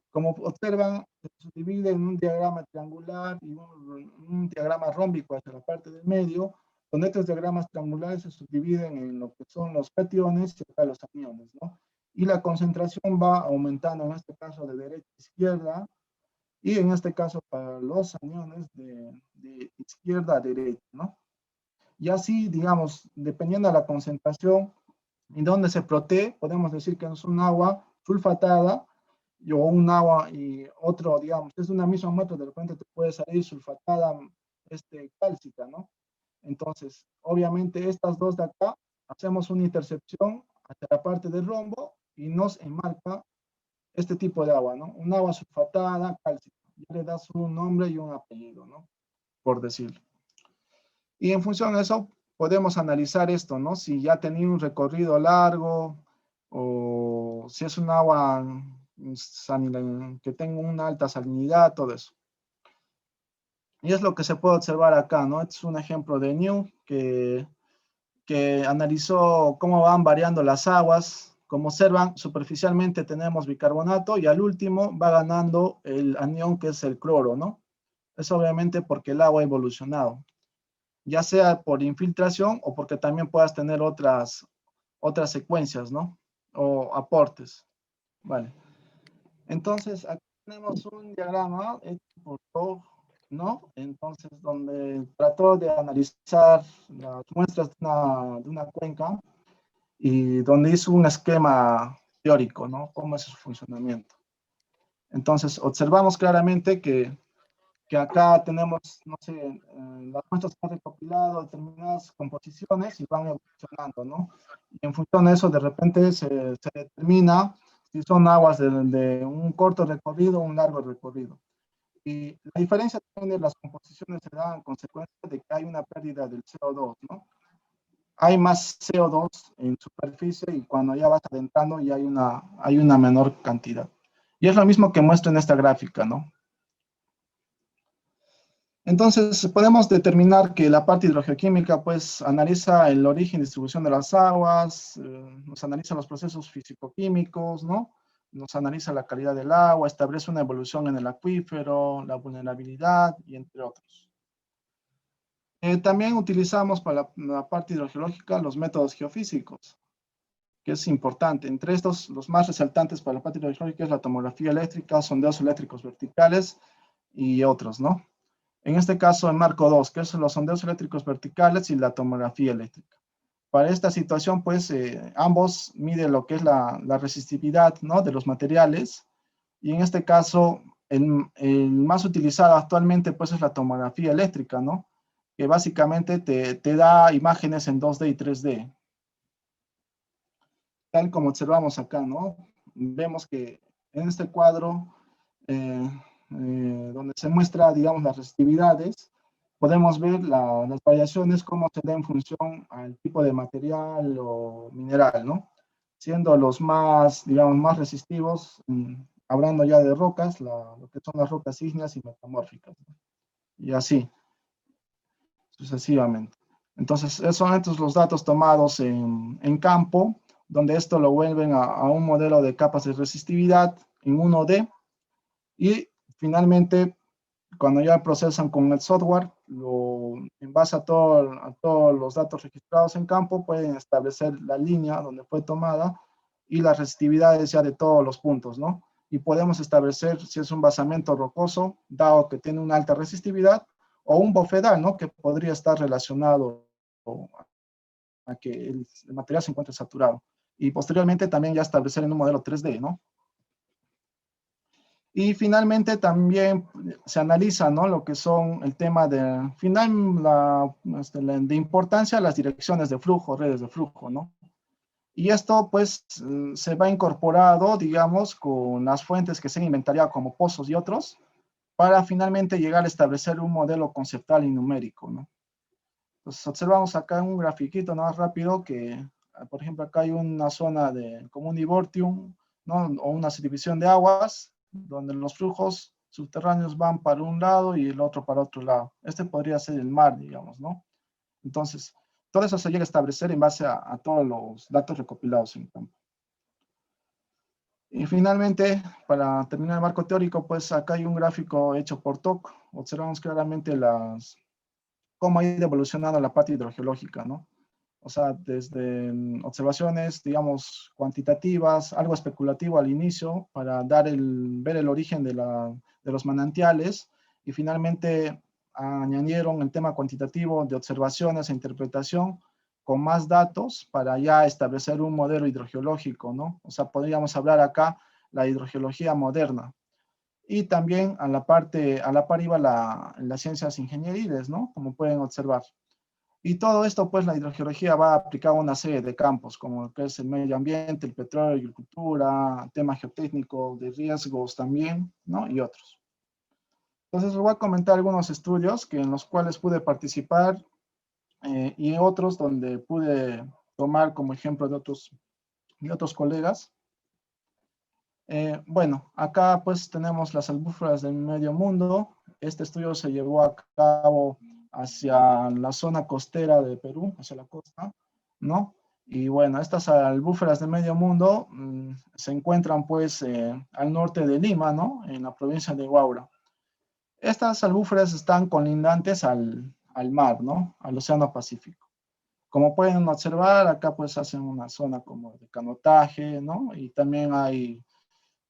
Como observan, se divide en un diagrama triangular y un diagrama rómbico hacia la parte del medio, donde estos diagramas triangulares se subdividen en lo que son los cationes y acá los aniones, ¿no? Y la concentración va aumentando, en este caso de derecha a izquierda, y en este caso para los aniones de izquierda a derecha, ¿no? Y así, digamos, dependiendo de la concentración y donde se protee, podemos decir que es un agua sulfatada o un agua y otro, digamos, es una misma muestra, de repente te puede salir sulfatada cálcica, ¿no? Entonces, obviamente estas dos de acá, hacemos una intercepción hacia la parte del rombo y nos enmarca este tipo de agua, ¿no? Un agua sulfatada, cálcica. Ya le das un nombre y un apellido, ¿no? Por decirlo. Y en función de eso, podemos analizar esto, ¿no? Si ya tenía un recorrido largo o si es un agua que tenga una alta salinidad, todo eso. Y es lo que se puede observar acá, ¿no? Este es un ejemplo de New que analizó cómo van variando las aguas. Como observan, superficialmente tenemos bicarbonato y al último va ganando el anión que es el cloro, ¿no? Es obviamente porque el agua ha evolucionado, ya sea por infiltración o porque también puedas tener otras secuencias, ¿no? O aportes. Vale. Entonces, aquí tenemos un diagrama hecho por Tog, ¿no? Entonces, donde trató de analizar las muestras de una cuenca y donde hizo un esquema teórico, ¿no? Cómo es su funcionamiento. Entonces, observamos claramente que acá tenemos, no sé, las muestras que han recopilado determinadas composiciones y van evolucionando, ¿no? Y en función de eso, de repente se determina si son aguas de un corto recorrido o un largo recorrido. Y la diferencia también de las composiciones se da en consecuencia de que hay una pérdida del CO2, ¿no? Hay más CO2 en superficie y cuando ya vas adentrando ya hay una menor cantidad. Y es lo mismo que muestro en esta gráfica, ¿no? Entonces, podemos determinar que la parte hidrogeoquímica, pues, analiza el origen y distribución de las aguas, nos analiza los procesos físico-químicos, ¿no? Nos analiza la calidad del agua, establece una evolución en el acuífero, la vulnerabilidad, y entre otros. También utilizamos para la parte hidrogeológica los métodos geofísicos, que es importante. Entre estos, los más resaltantes para la parte hidrogeológica es la tomografía eléctrica, sondeos eléctricos verticales y otros, ¿no? En este caso, en marco 2, que son los sondeos eléctricos verticales y la tomografía eléctrica. Para esta situación, pues, ambos miden lo que es la resistividad, ¿no?, de los materiales, y en este caso, el más utilizado actualmente, pues, es la tomografía eléctrica, ¿no?, que básicamente te da imágenes en 2D y 3D. Tal como observamos acá, ¿no? Vemos que en este cuadro, donde se muestra, digamos, las resistividades, podemos ver las variaciones, cómo se da en función al tipo de material o mineral, ¿no? Siendo los más, digamos, más resistivos, hablando ya de rocas, lo que son las rocas ígneas y metamórficas, ¿no? Y así, sucesivamente. Entonces, son estos los datos tomados en campo, donde esto lo vuelven a un modelo de capas de resistividad en 1D, y finalmente, cuando ya procesan con el software, en base a todos los datos registrados en campo, pueden establecer la línea donde fue tomada y las resistividades ya de todos los puntos, ¿no? Y podemos establecer si es un basamento rocoso, dado que tiene una alta resistividad, o un bofedal, ¿no?, que podría estar relacionado a que el material se encuentre saturado. Y posteriormente también ya establecer en un modelo 3D, ¿no? Y finalmente también se analiza, ¿no?, lo que son el tema de, de importancia, las direcciones de flujo, redes de flujo, ¿no? Y esto pues se va incorporado, digamos, con las fuentes que se han inventariado como pozos y otros, para finalmente llegar a establecer un modelo conceptual y numérico, ¿no? Entonces observamos acá en un grafiquito más rápido que, por ejemplo, acá hay una zona como un divortium, ¿no?, o una subdivisión de aguas, donde los flujos subterráneos van para un lado y el otro para otro lado. Este podría ser el mar, digamos, ¿no? Entonces, todo eso se llega a establecer en base a todos los datos recopilados en campo. Y finalmente, para terminar el marco teórico, pues acá hay un gráfico hecho por TOC. Observamos claramente cómo ha ido evolucionando la parte hidrogeológica, ¿no? O sea, desde observaciones, digamos, cuantitativas, algo especulativo al inicio, para ver el origen de los manantiales, y finalmente añadieron el tema cuantitativo de observaciones e interpretación con más datos para ya establecer un modelo hidrogeológico, ¿no? O sea, podríamos hablar acá la hidrogeología moderna. Y también a la par iba las ciencias ingenieriles, ¿no?, como pueden observar. Y todo esto, pues, la hidrogeología va aplicada a una serie de campos, como lo que es el medio ambiente, el petróleo, la agricultura, tema geotécnico, de riesgos también, ¿no?, y otros. Entonces, les voy a comentar algunos estudios en los cuales pude participar, y otros donde pude tomar como ejemplo de otros colegas. Bueno, acá pues tenemos las albúferas del medio mundo. Este estudio se llevó a cabo hacia la zona costera de Perú, hacia la costa, ¿no? Y bueno, estas albúferas del medio mundo se encuentran pues al norte de Lima, ¿no?, en la provincia de Huaura. Estas albúferas están colindantes al mar, ¿no?, al Océano Pacífico. Como pueden observar, acá pues hacen una zona como de canotaje, ¿no? Y también hay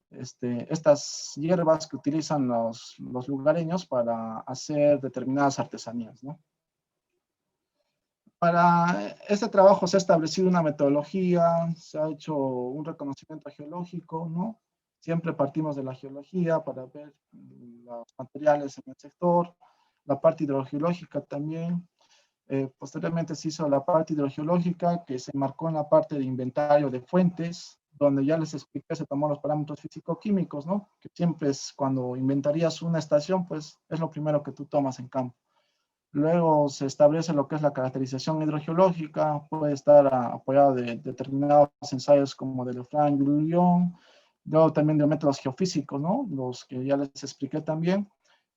estas hierbas que utilizan los lugareños para hacer determinadas artesanías, ¿no? Para este trabajo se ha establecido una metodología, se ha hecho un reconocimiento geológico, ¿no? Siempre partimos de la geología para ver los materiales en el sector, la parte hidrogeológica también. Posteriormente se hizo la parte hidrogeológica, que se marcó en la parte de inventario de fuentes, donde ya les expliqué, se tomó los parámetros físico-químicos, ¿no?, que siempre es cuando inventarías una estación, pues es lo primero que tú tomas en campo. Luego se establece lo que es la caracterización hidrogeológica, puede estar apoyado de determinados ensayos como de Lefranc y Lyon, luego también de métodos geofísicos, ¿no?, los que ya les expliqué también.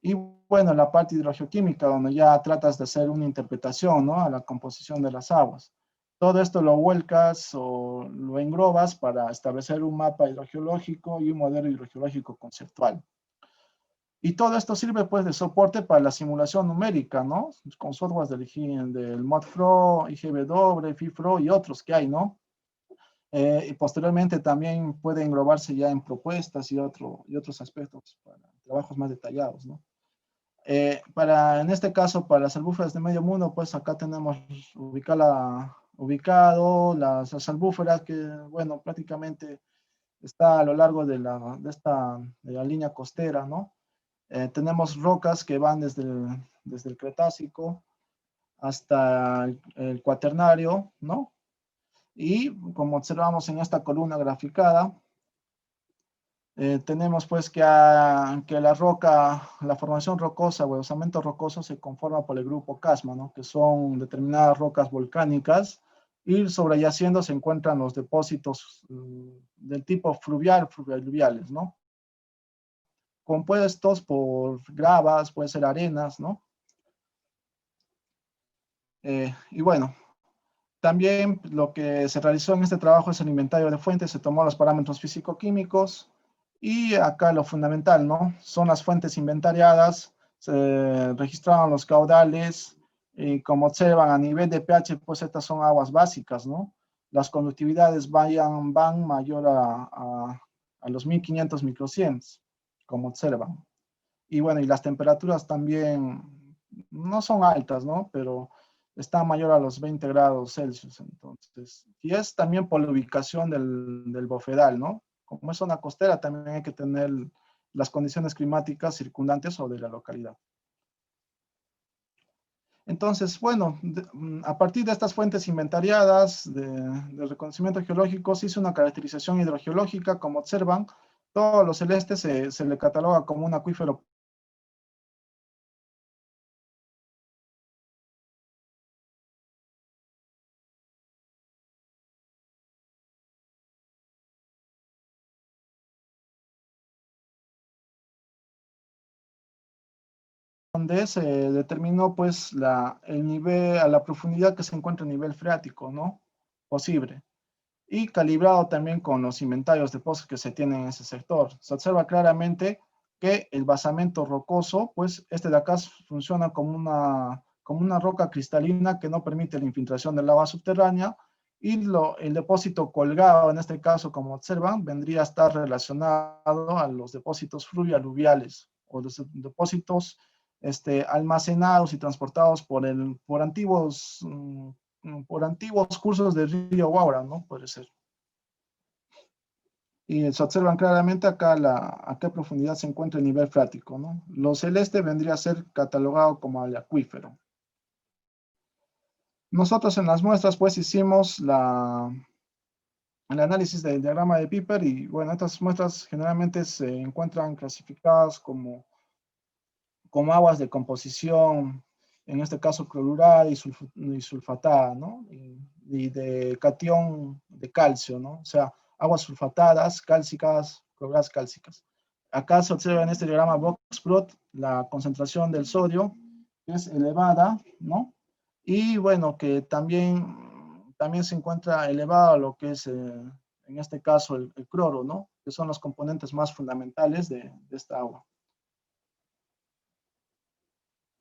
Y bueno, la parte hidrogeoquímica, donde ya tratas de hacer una interpretación, ¿no?, a la composición de las aguas. Todo esto lo vuelcas o lo englobas para establecer un mapa hidrogeológico y un modelo hidrogeológico conceptual. Y todo esto sirve pues de soporte para la simulación numérica, ¿no?, con softwares del ModFlow, IGW, FIFRO y otros que hay, ¿no? y posteriormente también puede englobarse ya en propuestas y otros aspectos para trabajos más detallados, ¿no? En este caso, para las albúferas de medio mundo, pues acá tenemos ubicado las albúferas que, bueno, prácticamente está a lo largo de la línea costera, ¿no? Tenemos rocas que van desde el Cretácico hasta el Cuaternario, ¿no? Y como observamos en esta columna graficada, tenemos pues que la formación rocosa o el osamento rocoso se conforma por el grupo Casma, ¿no? Que son determinadas rocas volcánicas, y sobreyaciendo se encuentran los depósitos del tipo fluviales, ¿no? Compuestos por gravas, puede ser arenas, ¿no? Y bueno, también lo que se realizó en este trabajo es el inventario de fuentes, se tomó los parámetros físico-químicos, y acá lo fundamental, ¿no? Son las fuentes inventariadas, se registraron los caudales, y como observan a nivel de pH, pues estas son aguas básicas, ¿no? Las conductividades van mayor a los 1500 microsiemens, como observan. Y bueno, y las temperaturas también no son altas, ¿no? Pero está mayor a los 20 grados Celsius, entonces. Y es también por la ubicación del bofedal, ¿no? Como es zona costera, también hay que tener las condiciones climáticas circundantes o de la localidad. Entonces, bueno, a partir de estas fuentes inventariadas de reconocimiento geológico, se hizo una caracterización hidrogeológica. Como observan, todo lo celeste se le cataloga como un acuífero donde se determinó pues el nivel, a la profundidad que se encuentra el nivel freático, ¿no? Posible. Y calibrado también con los inventarios de pozos que se tienen en ese sector. Se observa claramente que el basamento rocoso, pues este de acá funciona como una roca cristalina que no permite la infiltración del agua subterránea, y el depósito colgado, en este caso, como observan, vendría a estar relacionado a los depósitos fluvialuviales o los depósitos almacenados y transportados por antiguos cursos del río Guaura, ¿no? Puede ser. Y se observan claramente acá a qué profundidad se encuentra el nivel freático, ¿no? Lo celeste vendría a ser catalogado como el acuífero. Nosotros en las muestras pues hicimos el análisis del diagrama de Piper, y bueno, estas muestras generalmente se encuentran clasificadas como aguas de composición, en este caso clorurada y sulfatada, ¿no? Y de catión de calcio, ¿no? O sea, aguas sulfatadas, cálcicas, cloradas cálcicas. Acá se observa en este diagrama box-plot la concentración del sodio, que es elevada, ¿no? Y bueno, que también se encuentra elevado lo que es, en este caso, el cloro, ¿no? Que son los componentes más fundamentales de esta agua.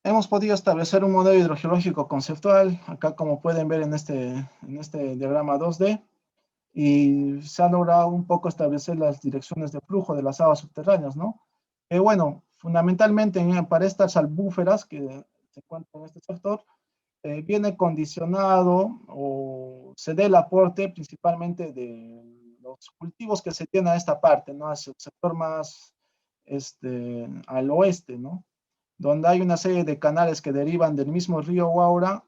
Hemos podido establecer un modelo hidrogeológico conceptual, acá como pueden ver en este diagrama 2D, y se ha logrado un poco establecer las direcciones de flujo de las aguas subterráneas, ¿no? Bueno, fundamentalmente para estas albúferas que se encuentran en este sector, viene condicionado o se da el aporte principalmente de los cultivos que se tienen a esta parte, ¿no? Hacia el sector más al oeste, ¿no? Donde hay una serie de canales que derivan del mismo río Guaura,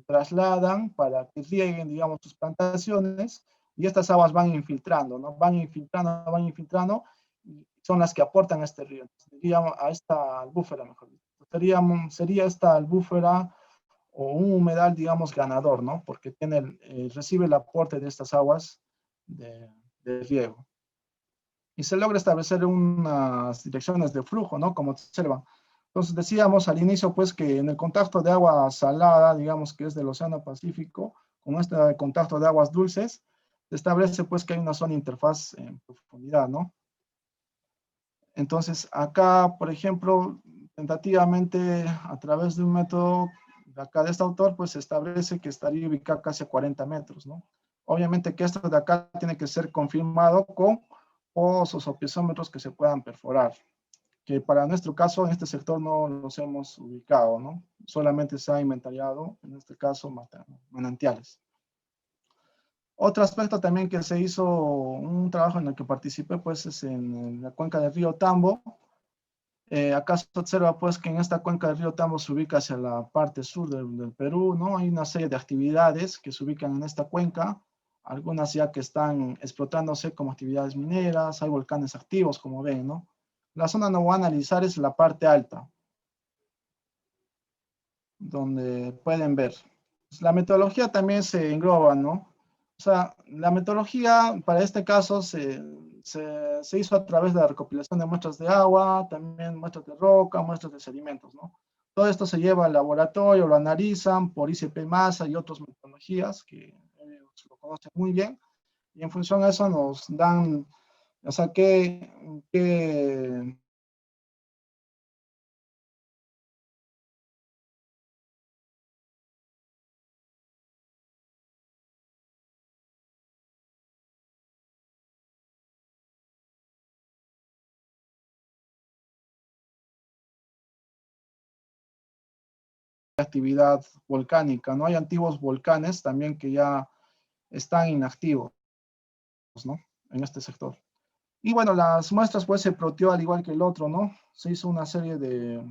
trasladan para que rieguen, digamos, sus plantaciones, y estas aguas van infiltrando, ¿no? Van infiltrando, y son las que aportan a este río. A esta albúfera, mejor dicho. Sería esta albúfera o un humedal, digamos, ganador, ¿no? Porque recibe el aporte de estas aguas de riego. Y se logra establecer unas direcciones de flujo, ¿no? Como observan. Entonces decíamos al inicio, pues, que en el contacto de agua salada, digamos que es del Océano Pacífico, con este contacto de aguas dulces, se establece, pues, que hay una zona interfaz en profundidad, ¿no? Entonces, acá, por ejemplo, tentativamente, a través de un método de acá de este autor, pues se establece que estaría ubicado casi a 40 metros, ¿no? Obviamente que esto de acá tiene que ser confirmado con pozos o piezómetros que se puedan perforar, que para nuestro caso en este sector no los hemos ubicado, ¿no? Solamente se ha inventariado, en este caso, manantiales. Otro aspecto también que se hizo, un trabajo en el que participé, pues es en la cuenca del río Tambo. Acá se observa pues que en esta cuenca del río Tambo se ubica hacia la parte sur del Perú, ¿no? Hay una serie de actividades que se ubican en esta cuenca, algunas ya que están explotándose como actividades mineras, hay volcanes activos, como ven, ¿no? La zona no voy a analizar es la parte alta, donde pueden ver. La metodología también se engloba, ¿no? O sea, la metodología para este caso se hizo a través de la recopilación de muestras de agua, también muestras de roca, muestras de sedimentos, ¿no? Todo esto se lleva al laboratorio, lo analizan por ICP masa y otras metodologías que lo conocen muy bien, y en función a eso nos dan, o sea, qué actividad volcánica, ¿no? Hay antiguos volcanes también que ya están inactivos, ¿no? En este sector. Y bueno, las muestras pues se ploteó al igual que el otro, ¿no? Se hizo una serie de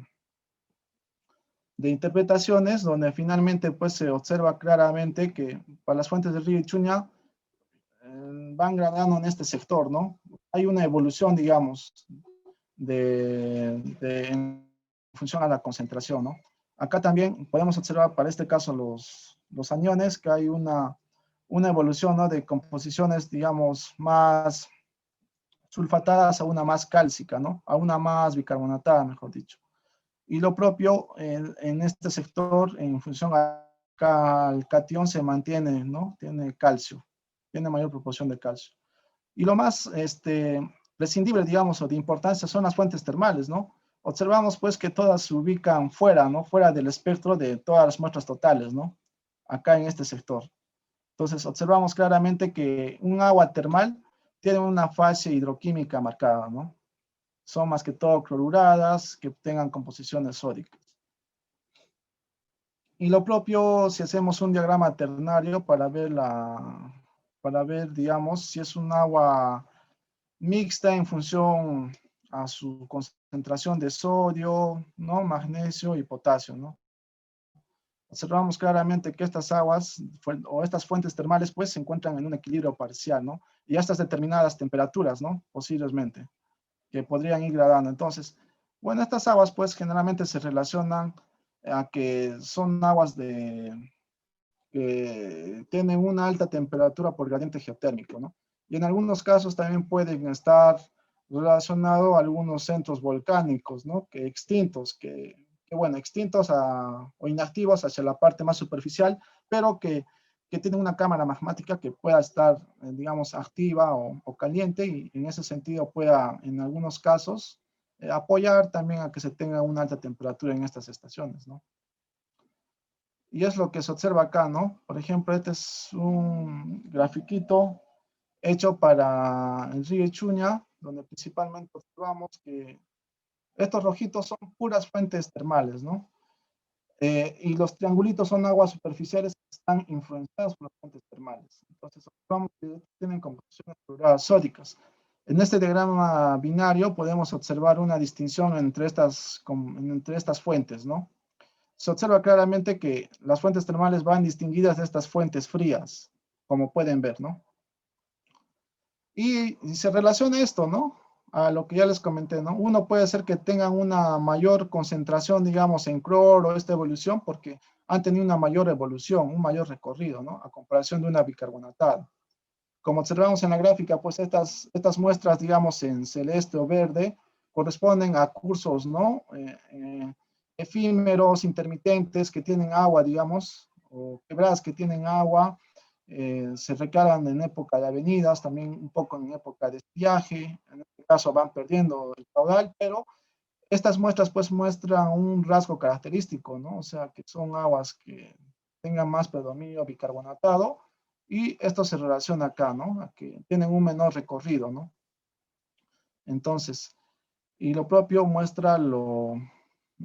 interpretaciones donde finalmente pues se observa claramente que para las fuentes del río Ichuña van granando en este sector, ¿no? Hay una evolución, digamos, en función a la concentración, ¿no? Acá también podemos observar para este caso los aniones, que hay una evolución, ¿no? De composiciones, digamos, más sulfatadas a una más cálcica, ¿no? A una más bicarbonatada, mejor dicho. Y lo propio en este sector, en función al catión, se mantiene, ¿no? Tiene calcio, tiene mayor proporción de calcio. Y lo más prescindible, digamos, o de importancia son las fuentes termales, ¿no? Observamos, pues, que todas se ubican fuera, ¿no? Fuera del espectro de todas las muestras totales, ¿no? Acá en este sector. Entonces, observamos claramente que un agua termal tiene una fase hidroquímica marcada, ¿no? Son más que todo cloruradas que tengan composiciones sódicas. Y lo propio, si hacemos un diagrama ternario para ver, digamos, si es un agua mixta en función a su concentración de sodio, ¿no? Magnesio y potasio, ¿no? Observamos claramente que estas aguas o estas fuentes termales pues se encuentran en un equilibrio parcial, ¿no? Y a estas determinadas temperaturas, ¿no? Posiblemente, que podrían ir gradando. Entonces, bueno, estas aguas pues generalmente se relacionan a que son aguas que tienen una alta temperatura por gradiente geotérmico, ¿no? Y en algunos casos también pueden estar relacionados a algunos centros volcánicos, ¿no? Que extintos, bueno, extintos o inactivos hacia la parte más superficial, pero que tienen una cámara magmática que pueda estar, digamos, activa o caliente, y en ese sentido pueda, en algunos casos, apoyar también a que se tenga una alta temperatura en estas estaciones, ¿no? Y es lo que se observa acá, ¿no? Por ejemplo, este es un grafiquito hecho para el río Ichuña, donde principalmente observamos que estos rojitos son puras fuentes termales, ¿no? Y los triangulitos son aguas superficiales que están influenciadas por las fuentes termales. Entonces, observamos que tienen composiciones cloradas sódicas. En este diagrama binario podemos observar una distinción entre estas fuentes, ¿no? Se observa claramente que las fuentes termales van distinguidas de estas fuentes frías, como pueden ver, ¿no? Y se relaciona esto, ¿no? A lo que ya les comenté, ¿no? Uno puede ser que tengan una mayor concentración, digamos, en cloro, esta evolución, porque han tenido una mayor evolución, un mayor recorrido, ¿no? A comparación de una bicarbonatada. Como observamos en la gráfica, pues estas muestras, digamos, en celeste o verde, corresponden a cursos, ¿no? Efímeros, intermitentes, que tienen agua, digamos, o quebradas que tienen agua, se recargan en época de avenidas, también un poco en época de estiaje, en este caso van perdiendo el caudal, pero estas muestras pues muestran un rasgo característico, ¿no? O sea, que son aguas que tengan más predominio bicarbonatado, Y esto se relaciona acá, ¿no? A que tienen un menor recorrido, ¿no? Entonces, y lo propio muestra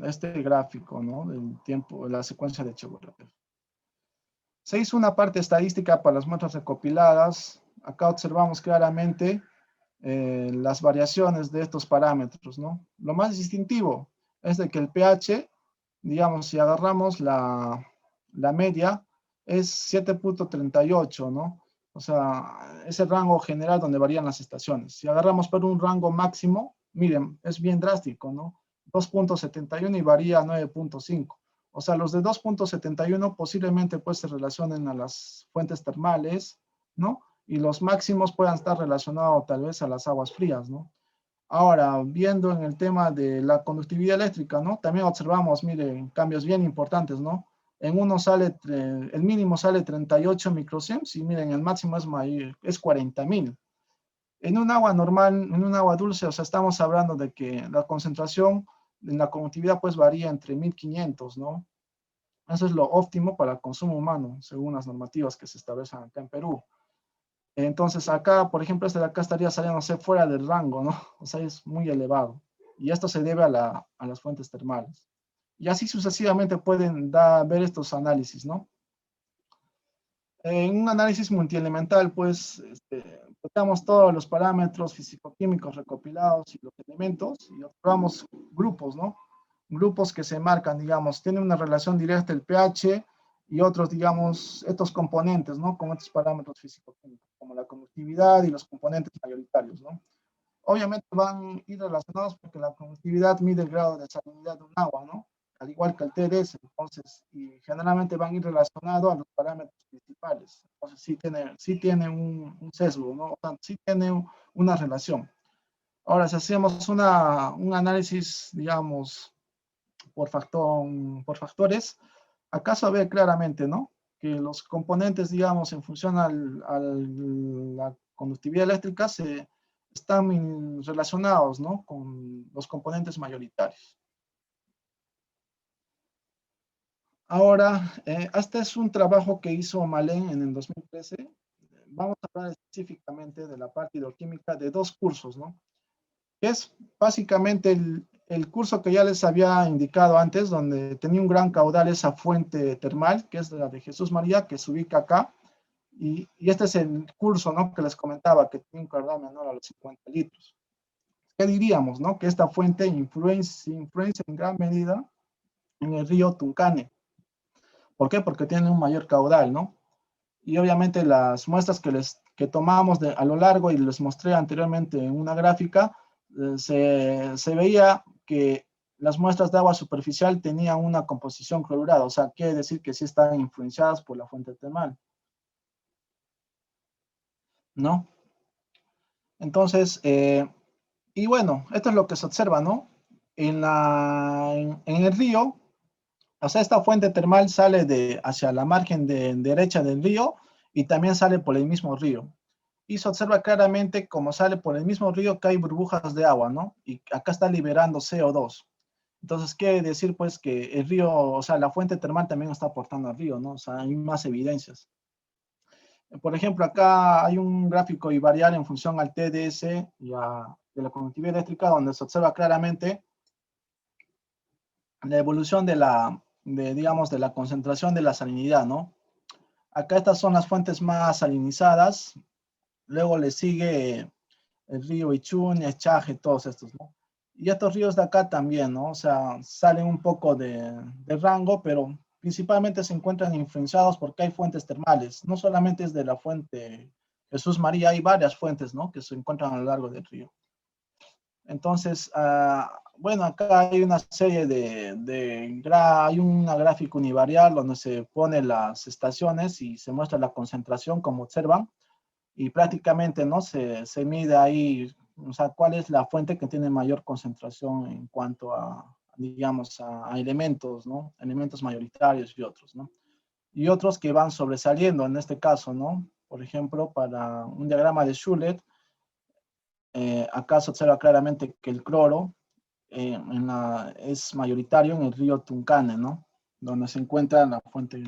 este gráfico, ¿no? Del tiempo, la secuencia de Chebolev. Se hizo una parte estadística para las muestras recopiladas. Acá observamos claramente las variaciones de estos parámetros, ¿no? Lo más distintivo es de que el pH, digamos, si agarramos la media, es 7.38, ¿no? O sea, es el rango general donde varían las estaciones. Si agarramos por un rango máximo, miren, es bien drástico, ¿no? 2.71 y varía a 9.5. O sea, los de 2.71 posiblemente pues se relacionen a las fuentes termales, ¿no? Y los máximos puedan estar relacionados tal vez a las aguas frías, ¿no? Ahora, viendo en el tema de la conductividad eléctrica, ¿no? También observamos, miren, cambios bien importantes, ¿no? En uno sale, el mínimo sale 38 microsieverts y miren, el máximo es mayor, es 40.000. En un agua normal, en un agua dulce, o sea, estamos hablando de que la concentración en la conductividad pues varía entre 1500, ¿no? Eso es lo óptimo para el consumo humano, según las normativas que se establecen acá en Perú. Entonces acá, por ejemplo, este de acá estaría saliéndose fuera del rango, ¿no? O sea, es muy elevado. Y esto se debe a las fuentes termales. Y así sucesivamente pueden ver estos análisis, ¿no? En un análisis multielemental, pues, tocamos todos los parámetros físico-químicos recopilados y los elementos y observamos grupos, ¿no? Grupos que se marcan, digamos, tienen una relación directa el pH y otros, digamos, estos componentes, ¿no? Como estos parámetros físico-químicos, como la conductividad y los componentes mayoritarios, ¿no? Obviamente van a ir relacionados porque la conductividad mide el grado de salinidad de un agua, ¿no? Al igual que el TDS, entonces, y generalmente van a ir relacionados a los parámetros principales. Entonces, sí tiene un sesgo, ¿no? O sea, sí tiene una relación. Ahora, si hacemos un análisis, digamos, por factores, acaso se ve claramente, ¿no? Que los componentes, digamos, en función a la conductividad eléctrica están relacionados, ¿no? Con los componentes mayoritarios. Ahora, este es un trabajo que hizo Malen en el 2013. Vamos a hablar específicamente de la parte hidroquímica de dos cursos, ¿no? Que es básicamente el curso que ya les había indicado antes, donde tenía un gran caudal esa fuente termal, que es la de Jesús María, que se ubica acá. Y este es el curso, ¿no? Que les comentaba, que tiene un caudal menor a los 50 litros. ¿Qué diríamos, no? Que esta fuente influencia en gran medida en el río Tuncane. ¿Por qué? Porque tiene un mayor caudal, ¿no? Y obviamente las muestras que tomamos a lo largo y les mostré anteriormente en una gráfica, se veía que las muestras de agua superficial tenían una composición clorurada, o sea, quiere decir que sí están influenciadas por la fuente termal, ¿no? Entonces, y bueno, esto es lo que se observa, ¿no? En el río, o sea, esta fuente termal sale hacia la margen derecha del río y también sale por el mismo río. Y se observa claramente como sale por el mismo río que hay burbujas de agua, ¿no? Y acá está liberando CO2. Entonces quiere decir pues que el río, o sea, la fuente termal también está aportando al río, ¿no? O sea, hay más evidencias. Por ejemplo, acá hay un gráfico bivarial en función al TDS y de la conductividad eléctrica donde se observa claramente la evolución digamos, de la concentración de la salinidad, ¿no? Acá estas son las fuentes más salinizadas, luego le sigue el río Ichuni, Chaje, todos estos, ¿no? Y estos ríos de acá también, ¿no? O sea, salen un poco de rango, pero principalmente se encuentran influenciados porque hay fuentes termales. No solamente es de la fuente Jesús María, hay varias fuentes, ¿no? Que se encuentran a lo largo del río. Entonces, bueno, acá hay una serie hay una gráfica univarial donde se ponen las estaciones y se muestra la concentración, como observan, y prácticamente, ¿no? Se mide ahí, o sea, cuál es la fuente que tiene mayor concentración en cuanto digamos, a elementos, ¿no? Elementos mayoritarios y otros, ¿no? Y otros que van sobresaliendo en este caso, ¿no? Por ejemplo, para un diagrama de Schuller, acá se observa claramente que el cloro es mayoritario en el río Tuncane, ¿no? donde se encuentran la fuente,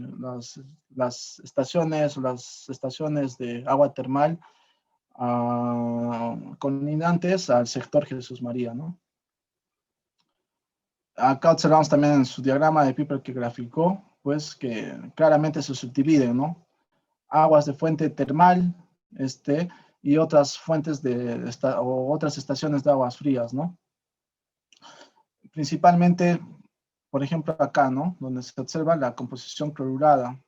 las estaciones o las estaciones de agua termal colindantes al sector Jesús María, ¿no? Acá observamos también en su diagrama de Piper que graficó, pues que claramente se subdividen, ¿no? Aguas de fuente termal, y otras fuentes o otras estaciones de aguas frías, ¿no? Principalmente, por ejemplo, acá, ¿no? Donde se observa la composición clorurada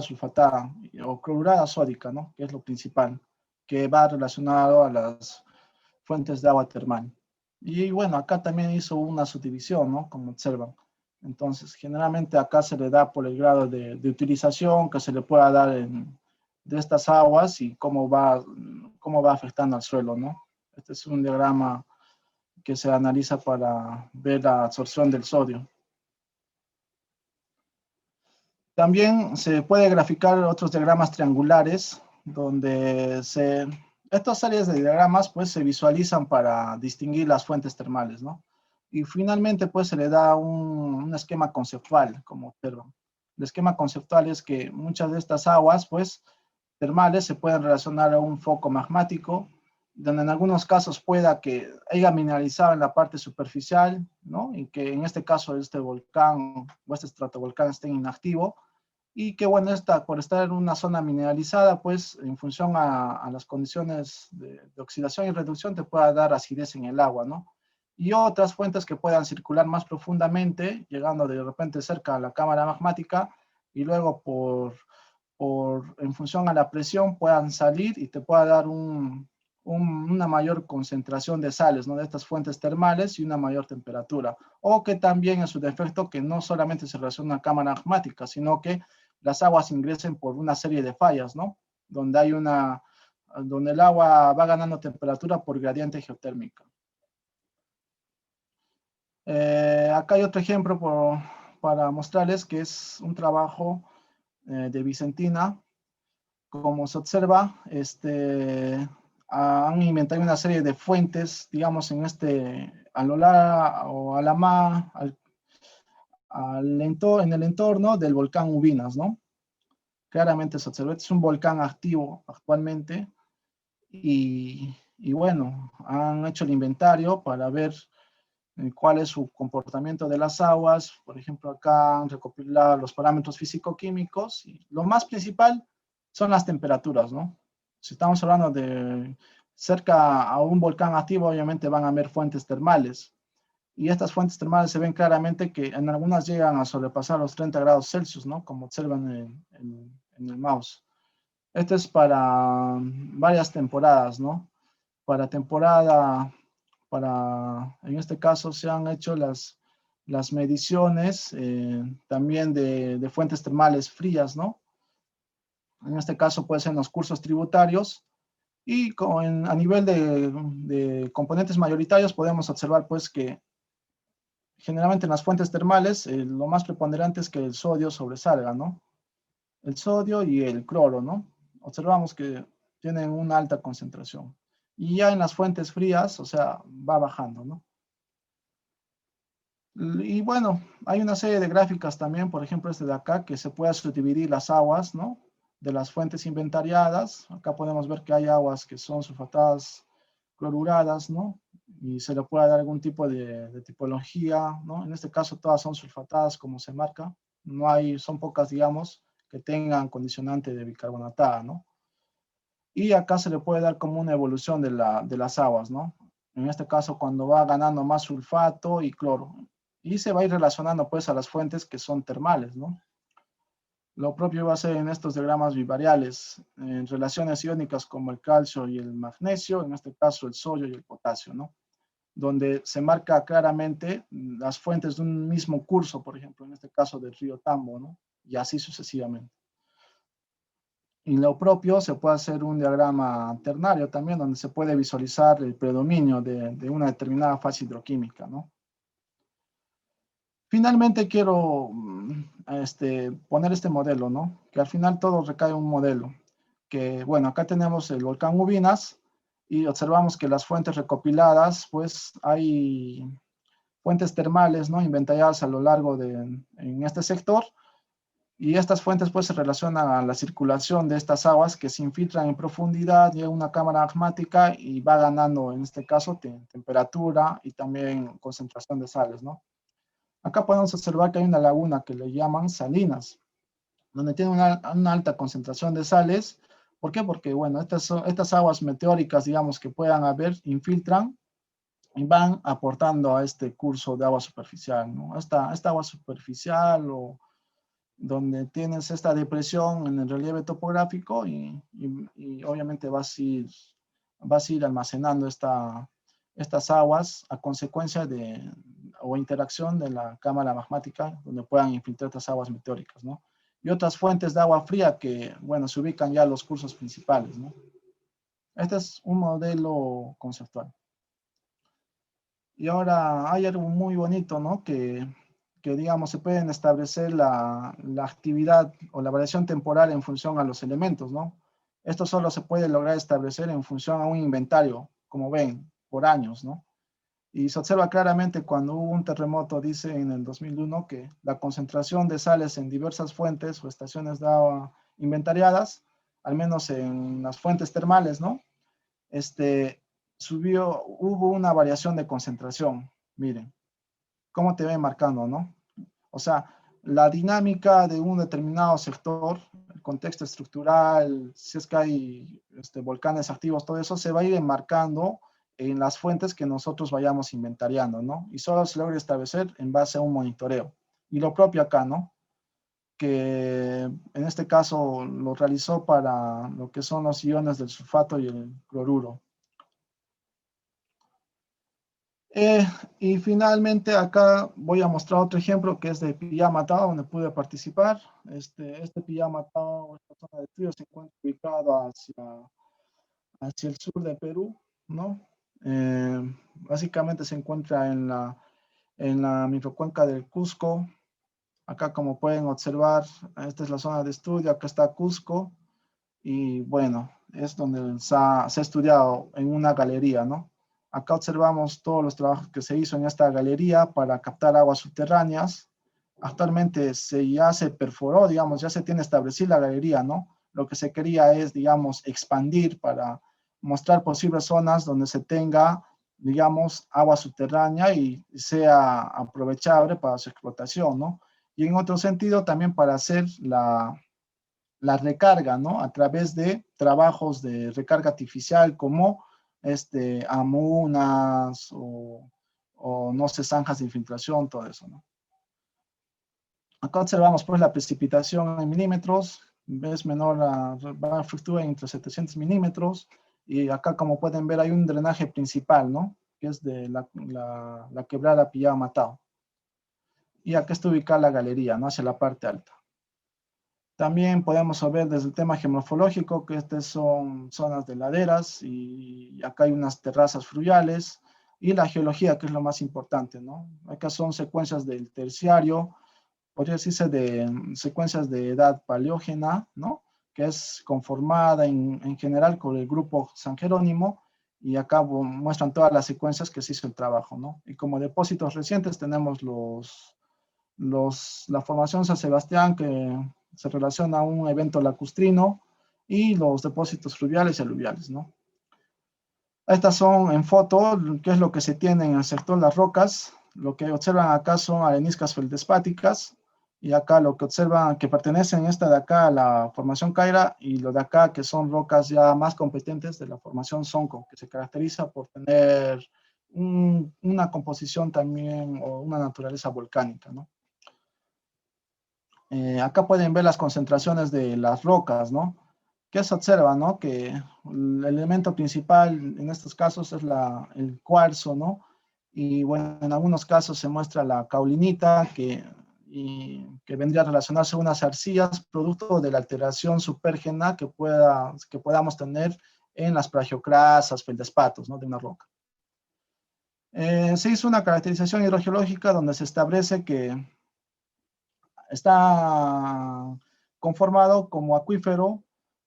sulfatada o clorurada sódica, ¿no? Que es lo principal, que va relacionado a las fuentes de agua termal. Y bueno, acá también hizo una subdivisión, ¿no? Como observan. Entonces, generalmente acá se le da por el grado de utilización que se le pueda dar de estas aguas y cómo va afectando al suelo, ¿no? Este es un diagrama que se analiza para ver la absorción del sodio. También se puede graficar otros diagramas triangulares, donde estas series de diagramas pues, se visualizan para distinguir las fuentes termales, ¿no? Y finalmente pues, se le da un esquema conceptual, como observan. El esquema conceptual es que muchas de estas aguas pues, termales se pueden relacionar a un foco magmático, donde en algunos casos pueda que haya mineralizado en la parte superficial, ¿no? Y que en este caso este volcán o este estratovolcán esté inactivo, y que bueno, por estar en una zona mineralizada, pues en función a las condiciones de oxidación y reducción te pueda dar acidez en el agua, ¿no? Y otras fuentes que puedan circular más profundamente, llegando de repente cerca a la cámara magmática, y luego en función a la presión puedan salir y te pueda dar una mayor concentración de sales, ¿no? De estas fuentes termales y una mayor temperatura. O que también en su defecto que no solamente se relaciona a cámara magmática, sino que las aguas ingresen por una serie de fallas, ¿no? Donde el agua va ganando temperatura por gradiente geotérmica. Acá hay otro ejemplo para mostrarles que es un trabajo de Vicentina. Como se observa, han inventado una serie de fuentes, digamos, en en el entorno del volcán Ubinas, ¿no? Claramente se observa, es un volcán activo actualmente y bueno, han hecho el inventario para ver cuál es su comportamiento de las aguas. Por ejemplo, acá han recopilado los parámetros físico-químicos y lo más principal son las temperaturas, ¿no? Si estamos hablando de cerca a un volcán activo, obviamente van a haber fuentes termales. Y estas fuentes termales se ven claramente que en algunas llegan a sobrepasar los 30 grados Celsius, ¿no? Como observan en el mouse. Esto es para varias temporadas, ¿no? Para temporada, en este caso se han hecho las mediciones también de fuentes termales frías, ¿no? En este caso puede ser en los cursos tributarios y a nivel de componentes mayoritarios podemos observar pues que generalmente en las fuentes termales lo más preponderante es que el sodio sobresalga, ¿no? El sodio y el cloro, ¿no? Observamos que tienen una alta concentración. Y ya en las fuentes frías, o sea, va bajando, ¿no? Y bueno, hay una serie de gráficas también, por ejemplo este de acá, que se puede subdividir las aguas, ¿no? De las fuentes inventariadas. Acá podemos ver que hay aguas que son sulfatadas, cloruradas, ¿no? Y se le puede dar algún tipo de tipología, ¿no? En este caso todas son sulfatadas como se marca. Son pocas, digamos, que tengan condicionante de bicarbonatada, ¿no? Y acá se le puede dar como una evolución de las aguas, ¿no? En este caso cuando va ganando más sulfato y cloro. Y se va a ir relacionando pues a las fuentes que son termales, ¿no? Lo propio va a ser en estos diagramas bivariales, en relaciones iónicas como el calcio y el magnesio, en este caso el sodio y el potasio, ¿no? Donde se marca claramente las fuentes de un mismo curso, por ejemplo, en este caso del río Tambo, ¿no? Y así sucesivamente. Y lo propio se puede hacer un diagrama ternario también, donde se puede visualizar el predominio de una determinada fase hidroquímica, ¿no? Finalmente quiero poner este modelo, ¿no? Que al final todo recae en un modelo. Que, bueno, acá tenemos el volcán Ubinas y observamos que las fuentes recopiladas, pues fuentes termales, ¿no? Inventariadas a lo largo en este sector, y estas fuentes pues se relacionan a la circulación de estas aguas que se infiltran en profundidad, llega a una cámara magmática y va ganando, en este caso, temperatura y también concentración de sales, ¿no? Acá podemos observar que hay una laguna que le llaman salinas, donde tiene una alta concentración de sales. ¿Por qué? Porque, bueno, estas aguas meteóricas, digamos, que puedan haber, infiltran y van aportando a este curso de agua superficial, ¿no? Esta agua superficial o donde tienes esta depresión en el relieve topográfico y obviamente vas a ir almacenando estas aguas a consecuencia de o interacción de la cámara magmática donde puedan infiltrar estas aguas meteóricas, ¿no? Y otras fuentes de agua fría que, bueno, se ubican ya en los cursos principales, ¿no? Este es un modelo conceptual. Y ahora hay algo muy bonito, ¿no? Que digamos, se pueden establecer la actividad o la variación temporal en función a los elementos, ¿no? Esto solo se puede lograr establecer en función a un inventario, como ven, por años, ¿no? Y se observa claramente cuando hubo un terremoto, dice en el 2001, que la concentración de sales en diversas fuentes o estaciones de agua inventariadas, al menos en las fuentes termales, ¿no? Hubo una variación de concentración. Miren, cómo te ven marcando, ¿no? O sea, la dinámica de un determinado sector, el contexto estructural, si es que hay volcanes activos, todo eso se va a ir enmarcando en las fuentes que nosotros vayamos inventariando, ¿no? Y solo se logra establecer en base a un monitoreo. Y lo propio acá, ¿no? Que en este caso lo realizó para lo que son los iones del sulfato y el cloruro. Y finalmente acá voy a mostrar otro ejemplo que es de Pillamatao, donde pude participar. Este Pillamatao, esta zona de estudio, se encuentra ubicado hacia el sur de Perú, ¿no? Básicamente se encuentra en la microcuenca del Cusco. Acá, como pueden observar, esta es la zona de estudio, acá está Cusco, y bueno, es donde se ha estudiado en una galería, ¿no? Acá observamos todos los trabajos que se hizo en esta galería para captar aguas subterráneas. Actualmente ya se perforó, digamos, ya se tiene establecida la galería, ¿no? Lo que se quería es, digamos, expandir para mostrar posibles zonas donde se tenga, digamos, agua subterránea y sea aprovechable para su explotación, ¿no? Y en otro sentido también para hacer la recarga, ¿no? A través de trabajos de recarga artificial como amunas o no sé, zanjas de infiltración, todo eso, ¿no? Acá observamos pues la precipitación en milímetros, es menor, fluctúa entre 700 milímetros, y acá como pueden ver hay un drenaje principal, ¿no? Que es de la quebrada Pillamatao. Y acá está ubicada la galería, ¿no? Hacia la parte alta. También podemos ver desde el tema geomorfológico que estas son zonas de laderas y acá hay unas terrazas fluviales, y la geología, que es lo más importante, ¿no? Acá son secuencias del terciario, podría decirse de secuencias de edad paleógena, ¿no? Que es conformada en general con el grupo San Jerónimo, y acá muestran todas las secuencias que se hizo el trabajo, ¿no? Y como depósitos recientes tenemos la formación San Sebastián, que se relaciona a un evento lacustrino, y los depósitos fluviales y aluviales, ¿no? Estas son en foto, qué es lo que se tiene en el sector Las Rocas. Lo que observan acá son areniscas feldespáticas, y acá lo que observan que pertenecen esta de acá a la formación Caira, y lo de acá que son rocas ya más competentes de la formación Sonco, que se caracteriza por tener una composición también o una naturaleza volcánica, ¿no? Acá pueden ver las concentraciones de las rocas, ¿no? ¿Qué se observa, no? Que el elemento principal en estos casos es el cuarzo, ¿no? Y bueno, en algunos casos se muestra la caulinita, que vendría a relacionarse a unas arcillas, producto de la alteración supérgena que podamos tener en las plagioclasas, feldespatos, ¿no? De una roca. Se hizo una caracterización hidrogeológica donde se establece que está conformado como acuífero.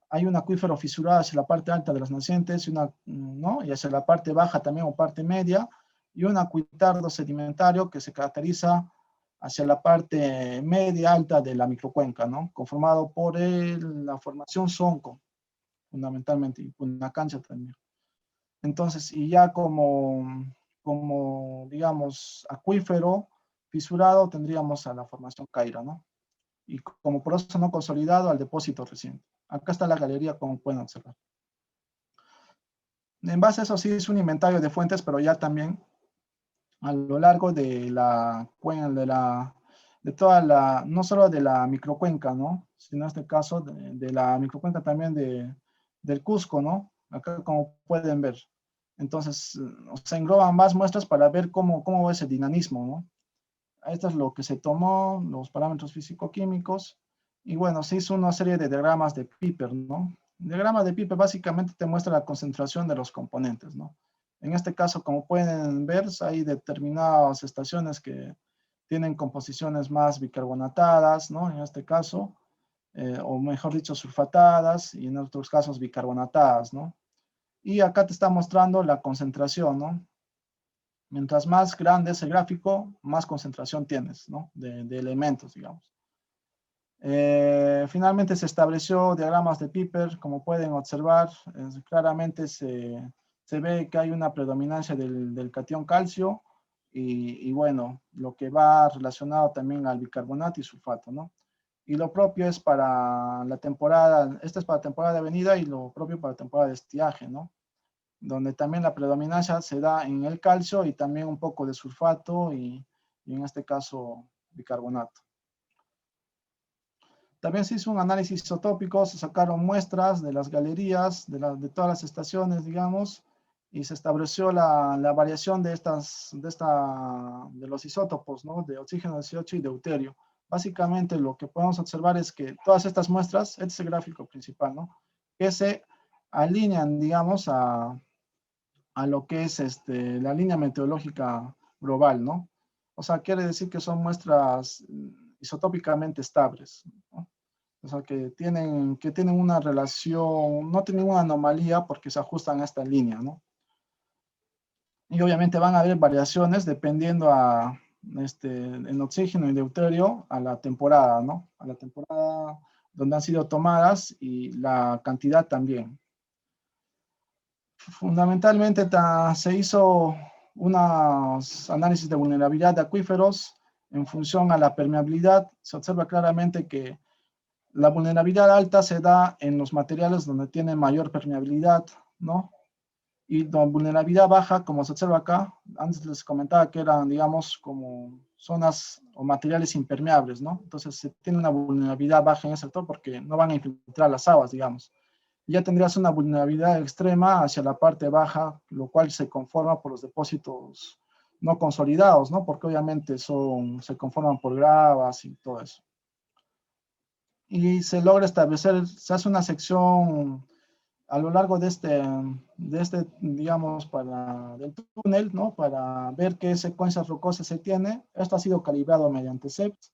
Hay un acuífero fisurado hacia la parte alta de las nacientes, ¿no? Y hacia la parte baja también o parte media, y un acuitardo sedimentario que se caracteriza hacia la parte media alta de la microcuenca, ¿no? Conformado por la formación Sonco, fundamentalmente, y una cancha también. Entonces, y ya como digamos, acuífero fisurado, tendríamos a la formación Caira, ¿no? Y como proceso no consolidado, al depósito reciente. Acá está la galería, como pueden observar. En base a eso sí es un inventario de fuentes, pero ya también a lo largo de la cuenca, de toda la, no solo de la microcuenca, ¿no? Sino en este caso de la microcuenca también del Cusco, ¿no? Acá como pueden ver. Entonces, se engloban más muestras para ver cómo es el dinamismo, ¿no? Esto es lo que se tomó, los parámetros físico-químicos, y bueno, se hizo una serie de diagramas de Piper, ¿no? El diagrama de Piper básicamente te muestra la concentración de los componentes, ¿no? En este caso, como pueden ver, hay determinadas estaciones que tienen composiciones más bicarbonatadas, ¿no? En este caso, o mejor dicho, sulfatadas, y en otros casos bicarbonatadas, ¿no? Y acá te está mostrando la concentración, ¿no? Mientras más grande es el gráfico, más concentración tienes, ¿no? De elementos, digamos. Finalmente se estableció diagramas de Piper, como pueden observar, claramente se ve que hay una predominancia del catión calcio y bueno, lo que va relacionado también al bicarbonato y sulfato, ¿no? Y lo propio es para la temporada, esta es para temporada de venida y lo propio para temporada de estiaje, ¿no? Donde también la predominancia se da en el calcio y también un poco de sulfato y en este caso bicarbonato. También se hizo un análisis isotópico, se sacaron muestras de las galerías, de todas las estaciones, digamos, y se estableció la variación de los isótopos, ¿no? De oxígeno 18 y deuterio. Básicamente lo que podemos observar es que todas estas muestras, este es el gráfico principal, ¿no? Que se alinean, digamos, a lo que es la línea meteorológica global, ¿no? O sea, quiere decir que son muestras isotópicamente estables, ¿no? O sea, que tienen una relación, no tienen una anomalía porque se ajustan a esta línea, ¿no? Y obviamente van a haber variaciones dependiendo en oxígeno y deuterio a la temporada, ¿no? A la temporada donde han sido tomadas y la cantidad también. Fundamentalmente se hizo unos análisis de vulnerabilidad de acuíferos en función a la permeabilidad. Se observa claramente que la vulnerabilidad alta se da en los materiales donde tienen mayor permeabilidad, ¿no? Y la vulnerabilidad baja, como se observa acá, antes les comentaba que eran, digamos, como zonas o materiales impermeables, ¿no? Entonces se tiene una vulnerabilidad baja en ese sector porque no van a infiltrar las aguas, digamos. Ya tendrías una vulnerabilidad extrema hacia la parte baja, lo cual se conforma por los depósitos no consolidados, ¿no? Porque obviamente se conforman por gravas y todo eso. Y se logra establecer, se hace una sección a lo largo de digamos, del túnel, ¿no? Para ver qué secuencias rocosas se tiene. Esto ha sido calibrado mediante CEPS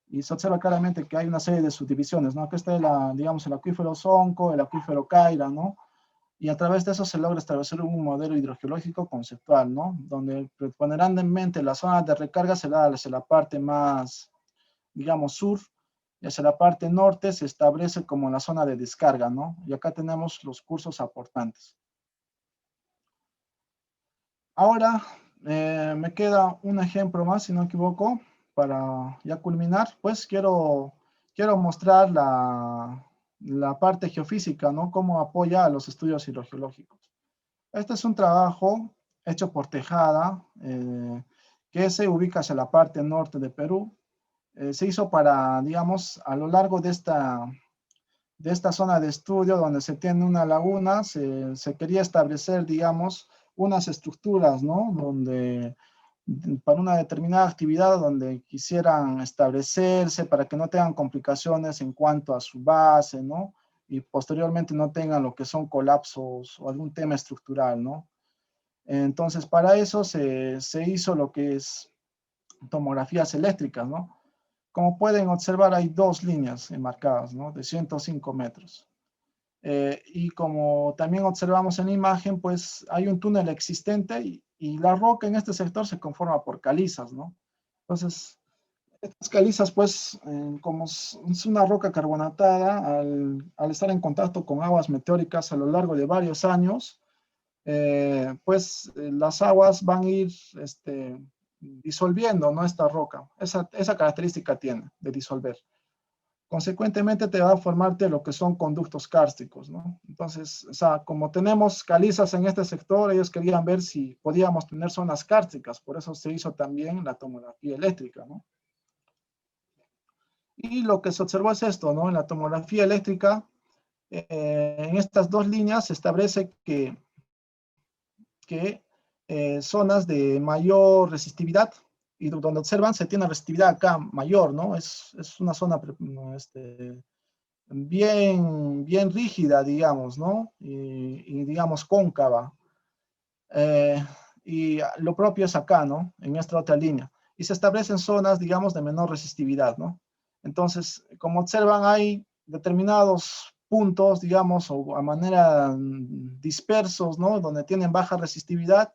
y se observa claramente que hay una serie de subdivisiones, ¿no? Aquí está, digamos, el acuífero Sonco, el acuífero Caira, ¿no? Y a través de eso se logra establecer un modelo hidrogeológico conceptual, ¿no? Donde preponderantemente la zona de recarga se da hacia la parte más, digamos, sur, y hacia la parte norte se establece como la zona de descarga, ¿no? Y acá tenemos los cursos aportantes. Ahora me queda un ejemplo más, si no me equivoco, para ya culminar. Pues quiero mostrar la parte geofísica, ¿no? Cómo apoya a los estudios hidrogeológicos. Este es un trabajo hecho por Tejada, que se ubica hacia la parte norte de Perú. Se hizo para, digamos, a lo largo de esta zona de estudio donde se tiene una laguna, se quería establecer, digamos, unas estructuras, ¿no? Donde, para una determinada actividad, donde quisieran establecerse para que no tengan complicaciones en cuanto a su base, ¿no? Y posteriormente no tengan lo que son colapsos o algún tema estructural, ¿no? Entonces, para eso se hizo lo que es tomografías eléctricas, ¿no? Como pueden observar, hay dos líneas enmarcadas, ¿no? De 105 metros. Y como también observamos en la imagen, pues hay un túnel existente y la roca en este sector se conforma por calizas, ¿no? Entonces, estas calizas, pues, como es una roca carbonatada, al estar en contacto con aguas meteóricas a lo largo de varios años, las aguas van a ir disolviendo, ¿no? Esta roca. Esa característica tiene de disolver. Consecuentemente te va a formarte lo que son conductos kársticos, ¿no? Entonces, o sea, como tenemos calizas en este sector, ellos querían ver si podíamos tener zonas kársticas, por eso se hizo también la tomografía eléctrica, ¿no? Y lo que se observó es esto, ¿no? En la tomografía eléctrica, en estas dos líneas se establece que zonas de mayor resistividad, y donde observan se tiene resistividad acá mayor, ¿no? Es una zona bien rígida, digamos, ¿no? Y digamos cóncava. Eh, y lo propio es acá, ¿no? En esta otra línea. Y se establecen zonas, digamos, de menor resistividad, ¿no? Entonces, como observan, hay determinados puntos, digamos, o a manera dispersos, ¿no? Donde tienen baja resistividad.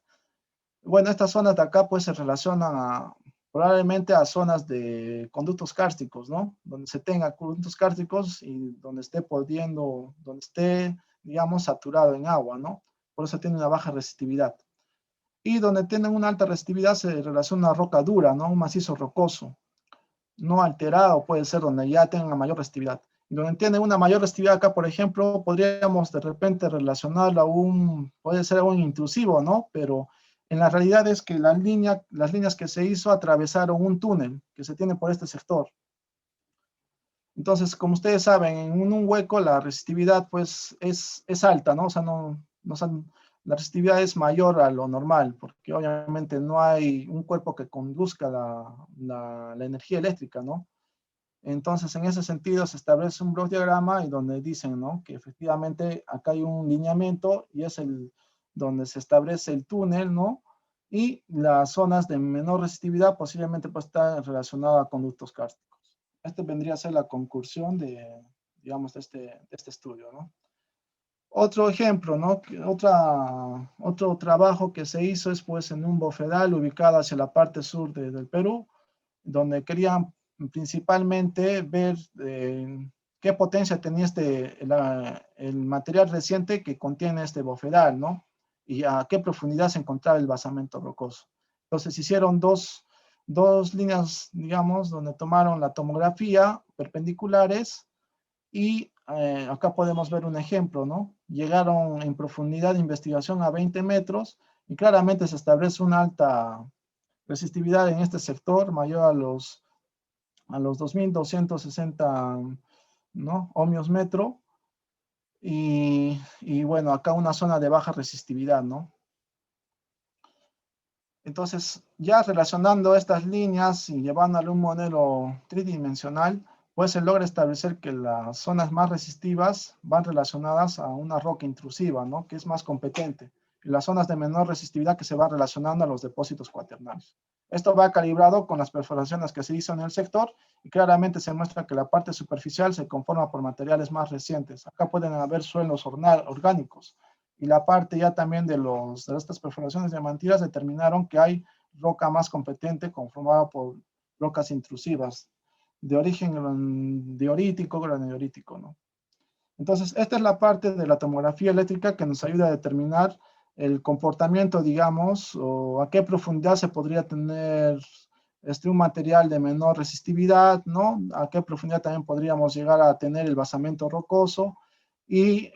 Bueno, estas zonas de acá, pues, se relacionan probablemente a zonas de conductos kársticos, ¿no? Donde se tenga conductos kársticos y donde esté, digamos, saturado en agua, ¿no? Por eso tiene una baja resistividad. Y donde tienen una alta resistividad se relaciona a roca dura, ¿no? Un macizo rocoso, no alterado, puede ser donde ya tenga mayor resistividad. Y donde tiene una mayor resistividad acá, por ejemplo, podríamos de repente relacionarlo puede ser un intrusivo, ¿no? Pero en la realidad es que las líneas que se hizo atravesaron un túnel que se tiene por este sector. Entonces, como ustedes saben, en un hueco la resistividad pues es alta, ¿no? O sea, la resistividad es mayor a lo normal, porque obviamente no hay un cuerpo que conduzca la energía eléctrica, ¿no? Entonces, en ese sentido, se establece un block diagrama y donde dicen, ¿no? Que efectivamente acá hay un lineamiento y es donde se establece el túnel, ¿no? Y las zonas de menor resistividad posiblemente pues están relacionadas a conductos kársticos. Este vendría a ser la conclusión digamos, de este estudio, ¿no? Otro ejemplo, ¿no? Otro trabajo que se hizo es pues en un bofedal ubicado hacia la parte sur del Perú, donde querían principalmente ver qué potencia tenía el material reciente que contiene este bofedal, ¿no? Y a qué profundidad se encontraba el basamento rocoso. Entonces hicieron dos líneas, digamos, donde tomaron la tomografía perpendiculares y acá podemos ver un ejemplo, ¿no? Llegaron en profundidad de investigación a 20 metros y claramente se establece una alta resistividad en este sector mayor a los 2260, ¿no? Ohmios metro. Y bueno, acá una zona de baja resistividad, ¿no? Entonces, ya relacionando estas líneas y llevándole un modelo tridimensional, pues se logra establecer que las zonas más resistivas van relacionadas a una roca intrusiva, ¿no? Que es más competente. Y las zonas de menor resistividad que se van relacionando a los depósitos cuaternarios. Esto va calibrado con las perforaciones que se hizo en el sector y claramente se muestra que la parte superficial se conforma por materiales más recientes. Acá pueden haber suelos orgánicos, y la parte ya también de estas perforaciones diamantinas determinaron que hay roca más competente conformada por rocas intrusivas de origen diorítico, granodiorítico, ¿no? Entonces, esta es la parte de la tomografía eléctrica que nos ayuda a determinar el comportamiento, digamos, o a qué profundidad se podría tener un material de menor resistividad, ¿no? A qué profundidad también podríamos llegar a tener el basamento rocoso, y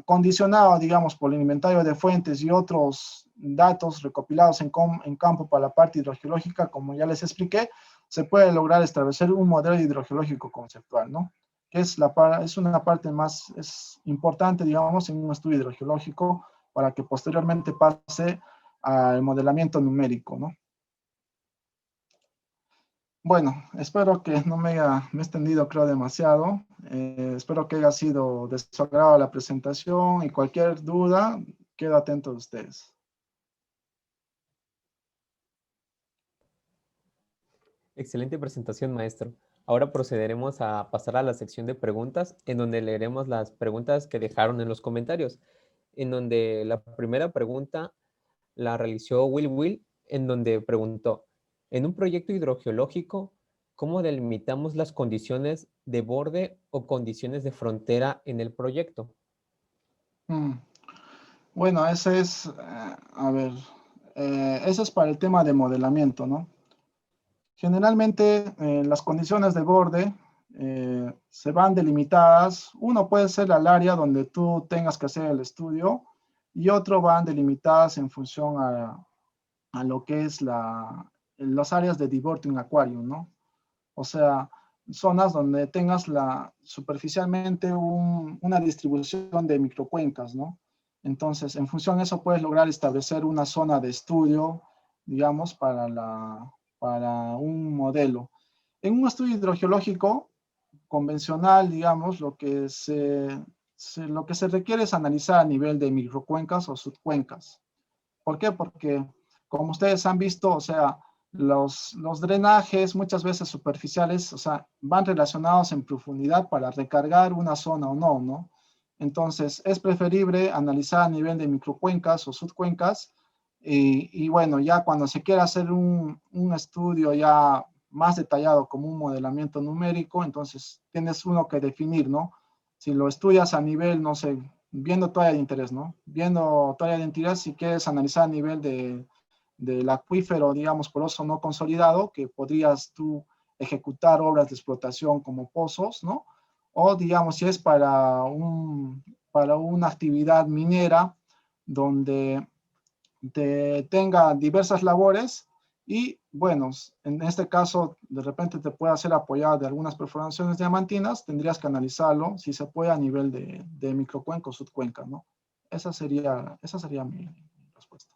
condicionado, digamos, por el inventario de fuentes y otros datos recopilados en campo para la parte hidrogeológica, como ya les expliqué, se puede lograr establecer un modelo hidrogeológico conceptual, ¿no? Que es una parte más importante, digamos, en un estudio hidrogeológico para que posteriormente pase al modelamiento numérico, ¿no? Bueno, espero que no me he extendido, creo, demasiado. Espero que haya sido de su agrado la presentación y cualquier duda, quedo atento de ustedes. Excelente presentación, maestro. Ahora procederemos a pasar a la sección de preguntas, en donde leeremos las preguntas que dejaron en los comentarios, en donde la primera pregunta la realizó Will, en donde preguntó, en un proyecto hidrogeológico, ¿cómo delimitamos las condiciones de borde o condiciones de frontera en el proyecto? Mm. Bueno, ese es, a ver, ese es para el tema de modelamiento, ¿no? Generalmente las condiciones de borde se van delimitadas. Uno puede ser al área donde tú tengas que hacer el estudio y otro van delimitadas en función a lo que es las áreas de Diverting Aquarium, ¿no? O sea, zonas donde tengas superficialmente una distribución de microcuencas, ¿no? Entonces, en función de eso puedes lograr establecer una zona de estudio, digamos, para un modelo. En un estudio hidrogeológico convencional, digamos, lo que se requiere es analizar a nivel de microcuencas o subcuencas. ¿Por qué? Porque, como ustedes han visto, o sea, los drenajes muchas veces superficiales, o sea, van relacionados en profundidad para recargar una zona o no, ¿no? Entonces, es preferible analizar a nivel de microcuencas o subcuencas y bueno, ya cuando se quiera hacer un estudio ya más detallado como un modelamiento numérico, entonces tienes uno que definir, ¿no? Si lo estudias a nivel, no sé, viendo toalla de interés, ¿no? Viendo toalla de interés, si quieres analizar a nivel del acuífero, digamos, poroso no consolidado, que podrías tú ejecutar obras de explotación como pozos, ¿no? O, digamos, si es para una actividad minera donde tenga diversas labores y, bueno, en este caso, de repente te puede hacer apoyado de algunas perforaciones diamantinas, tendrías que analizarlo si se puede a nivel de microcuenca o subcuenca, ¿no? Esa sería mi respuesta.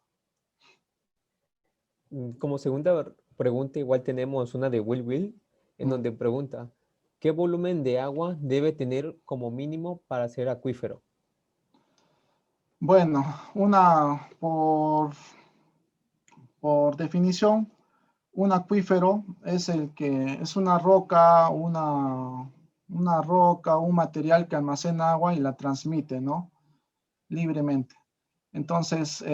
Como segunda pregunta, igual tenemos una de Will, en Mm. donde pregunta, ¿qué volumen de agua debe tener como mínimo para ser acuífero? Bueno, por definición, un acuífero es el que es una roca, un material que almacena agua y la transmite, ¿no? Libremente. Entonces,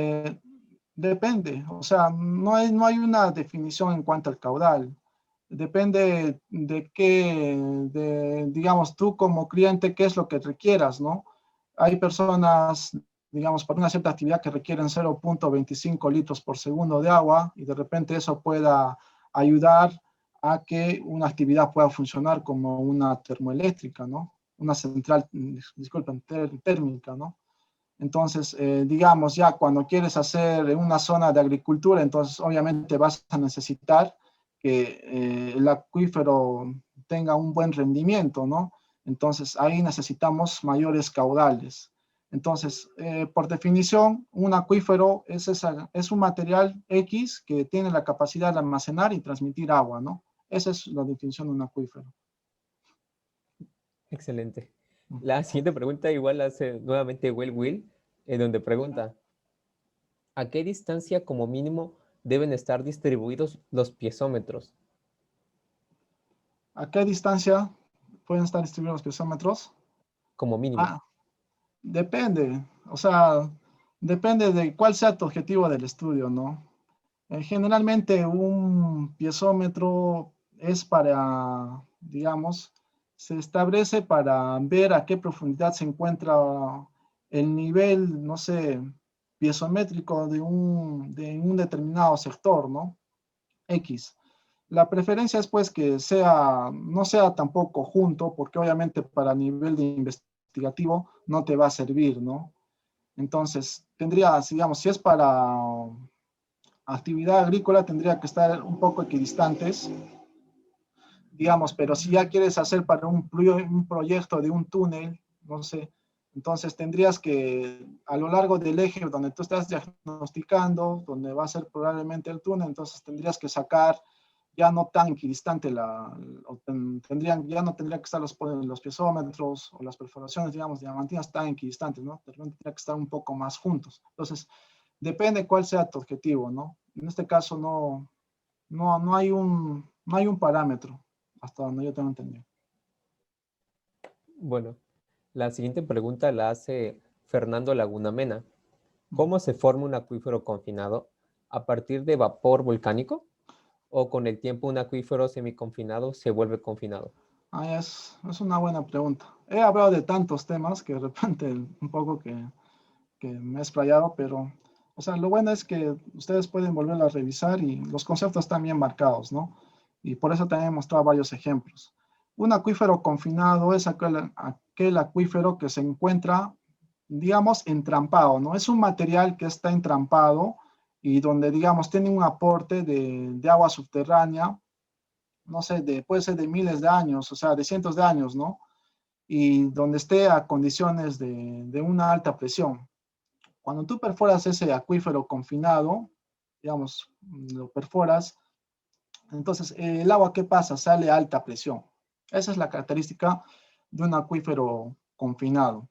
depende, o sea, no hay una definición en cuanto al caudal. Depende digamos, tú como cliente, qué es lo que requieras, ¿no? Hay personas, digamos, para una cierta actividad que requieren 0,25 litros por segundo de agua y de repente eso pueda ayudar a que una actividad pueda funcionar como una termoeléctrica, ¿no? Una central, disculpen, térmica, ¿no? Entonces, digamos, ya cuando quieres hacer una zona de agricultura, entonces obviamente vas a necesitar que el acuífero tenga un buen rendimiento, ¿no? Entonces, ahí necesitamos mayores caudales. Entonces, por definición, un acuífero es un material X que tiene la capacidad de almacenar y transmitir agua, ¿no? Esa es la definición de un acuífero. Excelente. La siguiente pregunta igual la hace nuevamente Will, en donde pregunta, ¿a qué distancia como mínimo deben estar distribuidos los piezómetros? ¿A qué distancia pueden estar distribuidos los piezómetros? Como mínimo. Ah, depende, o sea, depende de cuál sea tu objetivo del estudio, ¿no? Generalmente un piezómetro es para, digamos, se establece para ver a qué profundidad se encuentra el nivel, no sé, piezométrico de un determinado sector, ¿no? X. La preferencia es pues que no sea tampoco junto, porque obviamente para nivel de investigativo no te va a servir, ¿no? Entonces, digamos, si es para actividad agrícola, tendría que estar un poco equidistantes, digamos, pero si ya quieres hacer para un proyecto de un túnel, no sé, entonces tendrías que, a lo largo del eje donde tú estás diagnosticando, donde va a ser probablemente el túnel, entonces tendrías que sacar ya no tan equidistante ya no tendrían que estar los piezómetros o las perforaciones, digamos, diamantinas tan equidistantes, ¿no? Tendrían que estar un poco más juntos. Entonces, depende cuál sea tu objetivo, ¿no? En este caso no hay un parámetro, hasta donde yo tengo entendido. Bueno, la siguiente pregunta la hace Fernando Laguna Mena, ¿Cómo se forma un acuífero confinado? ¿A partir de vapor volcánico? ¿O con el tiempo un acuífero semiconfinado se vuelve confinado? Es una buena pregunta. He hablado de tantos temas que de repente un poco que me he explayado, pero, o sea, lo bueno es que ustedes pueden volverlo a revisar y los conceptos están bien marcados, ¿no? Y por eso también he mostrado varios ejemplos. Un acuífero confinado es aquel acuífero que se encuentra, digamos, entrampado, ¿no? Es un material que está entrampado y donde, digamos, tiene un aporte de agua subterránea, no sé, puede ser de miles de años, o sea, de cientos de años, ¿no? Y donde esté a condiciones de una alta presión. Cuando tú perforas ese acuífero confinado, digamos, lo perforas, entonces el agua, ¿qué pasa? Sale a alta presión. Esa es la característica de un acuífero confinado.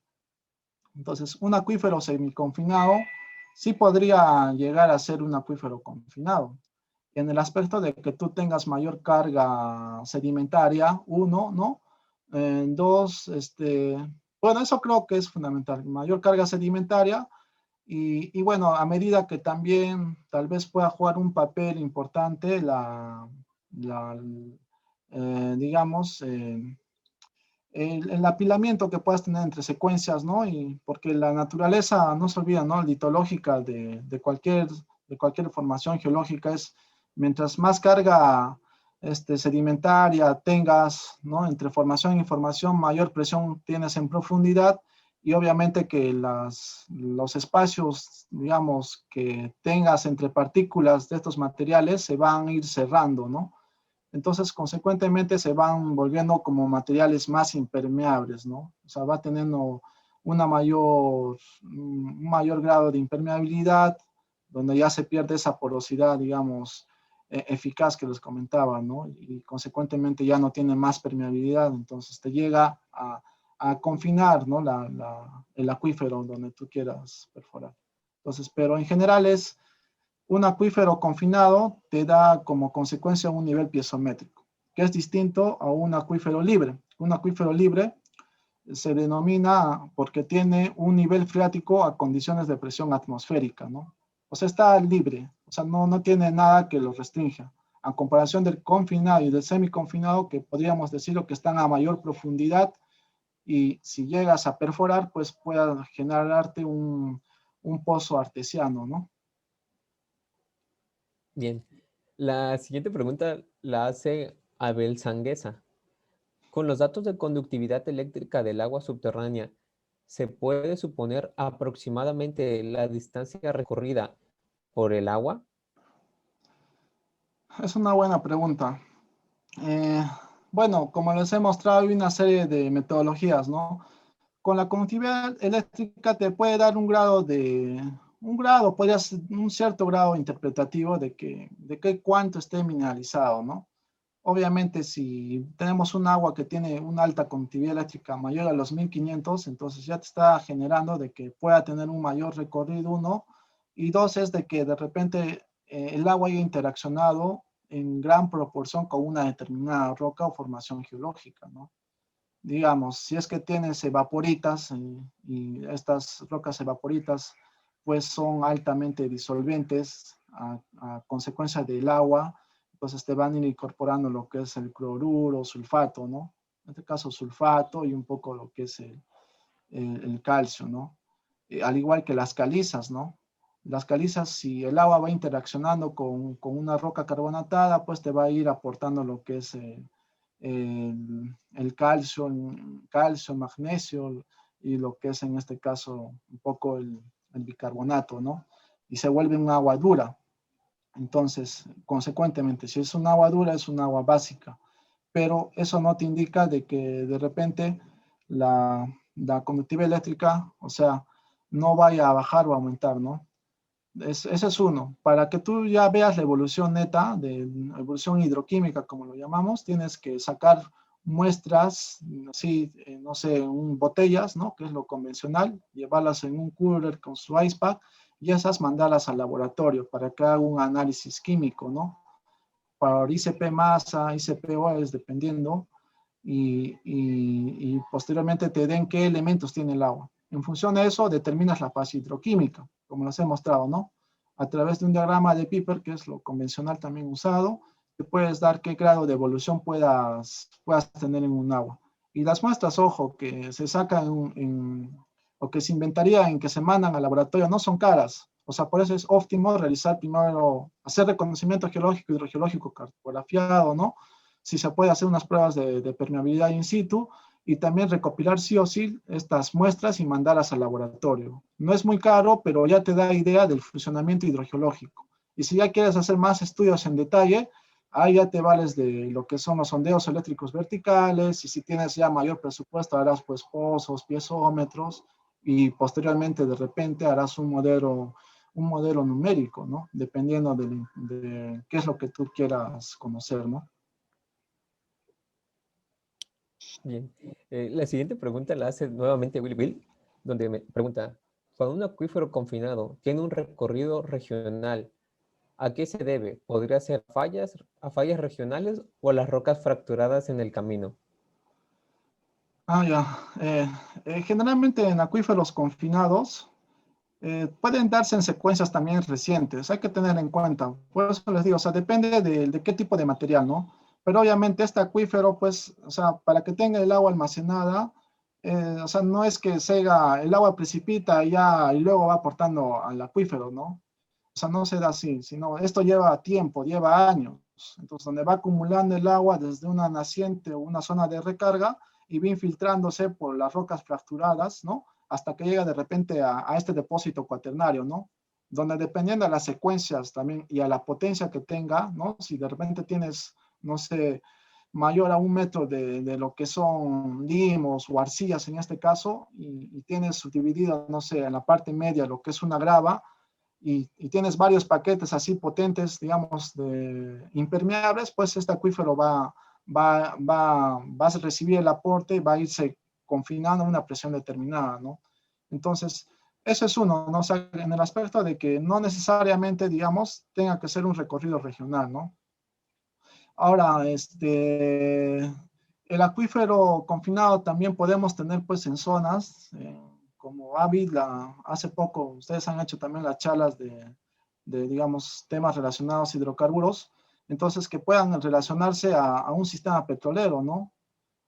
Entonces, un acuífero semiconfinado sí podría llegar a ser un acuífero confinado, en el aspecto de que tú tengas mayor carga sedimentaria, uno, ¿no? Dos, bueno, eso creo que es fundamental, mayor carga sedimentaria y bueno, a medida que también tal vez pueda jugar un papel importante la digamos, el apilamiento que puedas tener entre secuencias, ¿no? Y porque la naturaleza, no se olvida, ¿no? Litológica de cualquier formación geológica es, mientras más carga sedimentaria tengas, ¿no? Entre formación y formación, mayor presión tienes en profundidad y obviamente que los espacios, digamos, que tengas entre partículas de estos materiales se van a ir cerrando, ¿no? Entonces, consecuentemente, se van volviendo como materiales más impermeables, ¿no? O sea, va teniendo un mayor grado de impermeabilidad, donde ya se pierde esa porosidad, digamos, eficaz que les comentaba, ¿no? Y consecuentemente ya no tiene más permeabilidad, entonces te llega a confinar, ¿no? El acuífero donde tú quieras perforar. Entonces, pero en general un acuífero confinado te da como consecuencia un nivel piezométrico, que es distinto a un acuífero libre. Un acuífero libre se denomina porque tiene un nivel freático a condiciones de presión atmosférica, ¿no? O sea, está libre, o sea, no tiene nada que lo restrinja. A comparación del confinado y del semiconfinado, que podríamos decirlo que están a mayor profundidad y si llegas a perforar, pues pueda generarte un pozo artesiano, ¿no? Bien. La siguiente pregunta la hace Abel Sanguesa. Con los datos de conductividad eléctrica del agua subterránea, ¿se puede suponer aproximadamente la distancia recorrida por el agua? Es una buena pregunta. Eh, bueno, como les he mostrado, hay una serie de metodologías, ¿no? Con la conductividad eléctrica te puede dar podría ser un cierto grado interpretativo de que cuánto esté mineralizado, ¿no? Obviamente, si tenemos un agua que tiene una alta conductividad eléctrica mayor a los 1500, entonces ya te está generando de que pueda tener un mayor recorrido, uno, y dos es de que de repente el agua haya interaccionado en gran proporción con una determinada roca o formación geológica, ¿no? Digamos, si es que tienes evaporitas y estas rocas evaporitas pues son altamente disolventes a consecuencia del agua, entonces te van a ir incorporando lo que es el cloruro, sulfato, ¿no? En este caso sulfato y un poco lo que es el calcio, ¿no? Al igual que las calizas, ¿no? Las calizas, si el agua va interaccionando con una roca carbonatada, pues te va a ir aportando lo que es el calcio, magnesio y lo que es en este caso un poco el bicarbonato, ¿no? Y se vuelve un agua dura. Entonces, consecuentemente, si es un agua dura, es un agua básica. Pero eso no te indica de que de repente la conductividad eléctrica, o sea, no vaya a bajar o aumentar, ¿no? Ese es uno. Para que tú ya veas la evolución neta, de evolución hidroquímica, como lo llamamos, tienes que sacar muestras, así, no sé, botellas, ¿no? Que es lo convencional, llevarlas en un cooler con su ice pack y esas mandarlas al laboratorio para que haga un análisis químico, ¿no? Para ICP masa, ICP es dependiendo, y posteriormente te den qué elementos tiene el agua. En función de eso, determinas la fase hidroquímica, como les he mostrado, ¿no? A través de un diagrama de Piper, que es lo convencional también usado, te puedes dar qué grado de evolución puedas tener en un agua. Y las muestras, ojo, que se sacan o que se inventaría en que se mandan al laboratorio, no son caras. O sea, por eso es óptimo realizar primero, hacer reconocimiento geológico, hidrogeológico, cartografiado, ¿no? Si se puede hacer unas pruebas de permeabilidad in situ, y también recopilar sí o sí estas muestras y mandarlas al laboratorio. No es muy caro, pero ya te da idea del funcionamiento hidrogeológico. Y si ya quieres hacer más estudios en detalle, ahí ya te vales de lo que son los sondeos eléctricos verticales, y si tienes ya mayor presupuesto, harás pues pozos, piezómetros, y posteriormente de repente harás un modelo numérico, ¿no? Dependiendo de qué es lo que tú quieras conocer, ¿no? Bien. La siguiente pregunta la hace nuevamente Will, donde me pregunta, cuando un acuífero confinado tiene un recorrido regional, ¿a qué se debe? ¿Podría ser a fallas regionales o a las rocas fracturadas en el camino? Ah, ya. Generalmente en acuíferos confinados pueden darse en secuencias también recientes. Hay que tener en cuenta. Por eso les digo, o sea, depende de qué tipo de material, ¿no? Pero obviamente este acuífero, pues, o sea, para que tenga el agua almacenada, o sea, no es que el agua precipita y ya y luego va aportando al acuífero, ¿no? O sea, no se da así, sino esto lleva tiempo, lleva años. Entonces, donde va acumulando el agua desde una naciente o una zona de recarga y va infiltrándose por las rocas fracturadas, ¿no? Hasta que llega de repente a este depósito cuaternario, ¿no? Donde dependiendo de las secuencias también y a la potencia que tenga, ¿no? Si de repente tienes, no sé, mayor a 1 metro de lo que son limos o arcillas en este caso, y tienes subdividido, no sé, en la parte media lo que es una grava, y tienes varios paquetes así potentes, digamos, impermeables, pues este acuífero va a recibir el aporte y va a irse confinando a una presión determinada, ¿no? Entonces, eso es uno, ¿no? O sea, en el aspecto de que no necesariamente, digamos, tenga que ser un recorrido regional, ¿no? Ahora, el acuífero confinado también podemos tener pues en zonas, como Ávila, hace poco ustedes han hecho también las charlas digamos, temas relacionados a hidrocarburos, entonces que puedan relacionarse a un sistema petrolero, ¿no?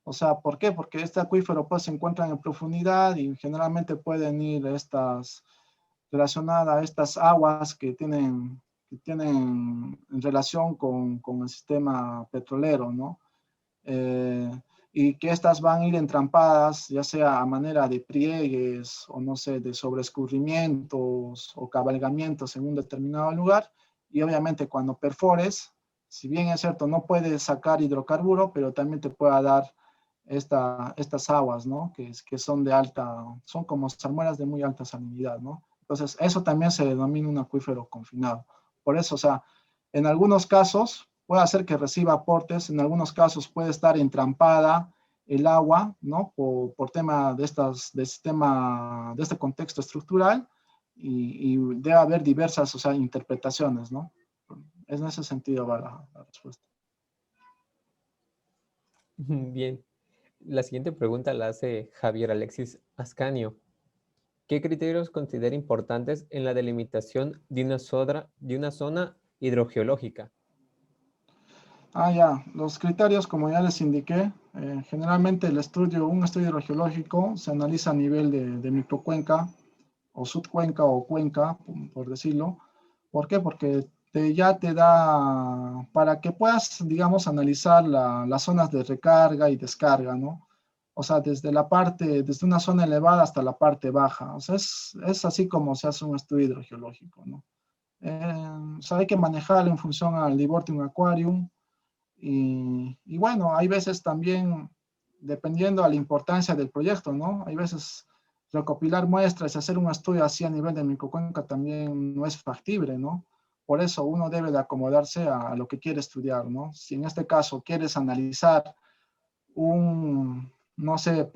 O sea, ¿por qué? Porque este acuífero pues se encuentra en profundidad y generalmente pueden ir relacionadas a estas aguas que tienen en relación con el sistema petrolero, ¿no? Eh, y que estas van a ir entrampadas, ya sea a manera de pliegues o no sé, de sobrescurrimientos o cabalgamientos en un determinado lugar. Y obviamente cuando perfores, si bien es cierto, no puedes sacar hidrocarburo, pero también te pueda dar estas aguas, ¿no? Que son como salmueras de muy alta salinidad, ¿no? Entonces, eso también se denomina un acuífero confinado. Por eso, o sea, en algunos casos puede hacer que reciba aportes, en algunos casos puede estar entrampada el agua, ¿no? Por tema de este contexto estructural, y debe haber diversas, o sea, interpretaciones, ¿no? Es en ese sentido va la respuesta. Bien. La siguiente pregunta la hace Javier Alexis Ascanio. ¿Qué criterios considera importantes en la delimitación de una zona hidrogeológica? Ah, ya, los criterios, como ya les indiqué, generalmente un estudio hidrogeológico se analiza a nivel de microcuenca o subcuenca o cuenca, por decirlo. ¿Por qué? Porque ya te da, para que puedas, digamos, analizar las zonas de recarga y descarga, ¿no? O sea, desde una zona elevada hasta la parte baja. O sea, es así como se hace un estudio hidrogeológico, ¿no? O sea, hay que manejarlo en función al Libortium Aquarium, y bueno, hay veces también, dependiendo a la importancia del proyecto, ¿no? Hay veces recopilar muestras y hacer un estudio así a nivel de microcuenca también no es factible, ¿no? Por eso uno debe de acomodarse a lo que quiere estudiar, ¿no? Si en este caso quieres analizar no sé,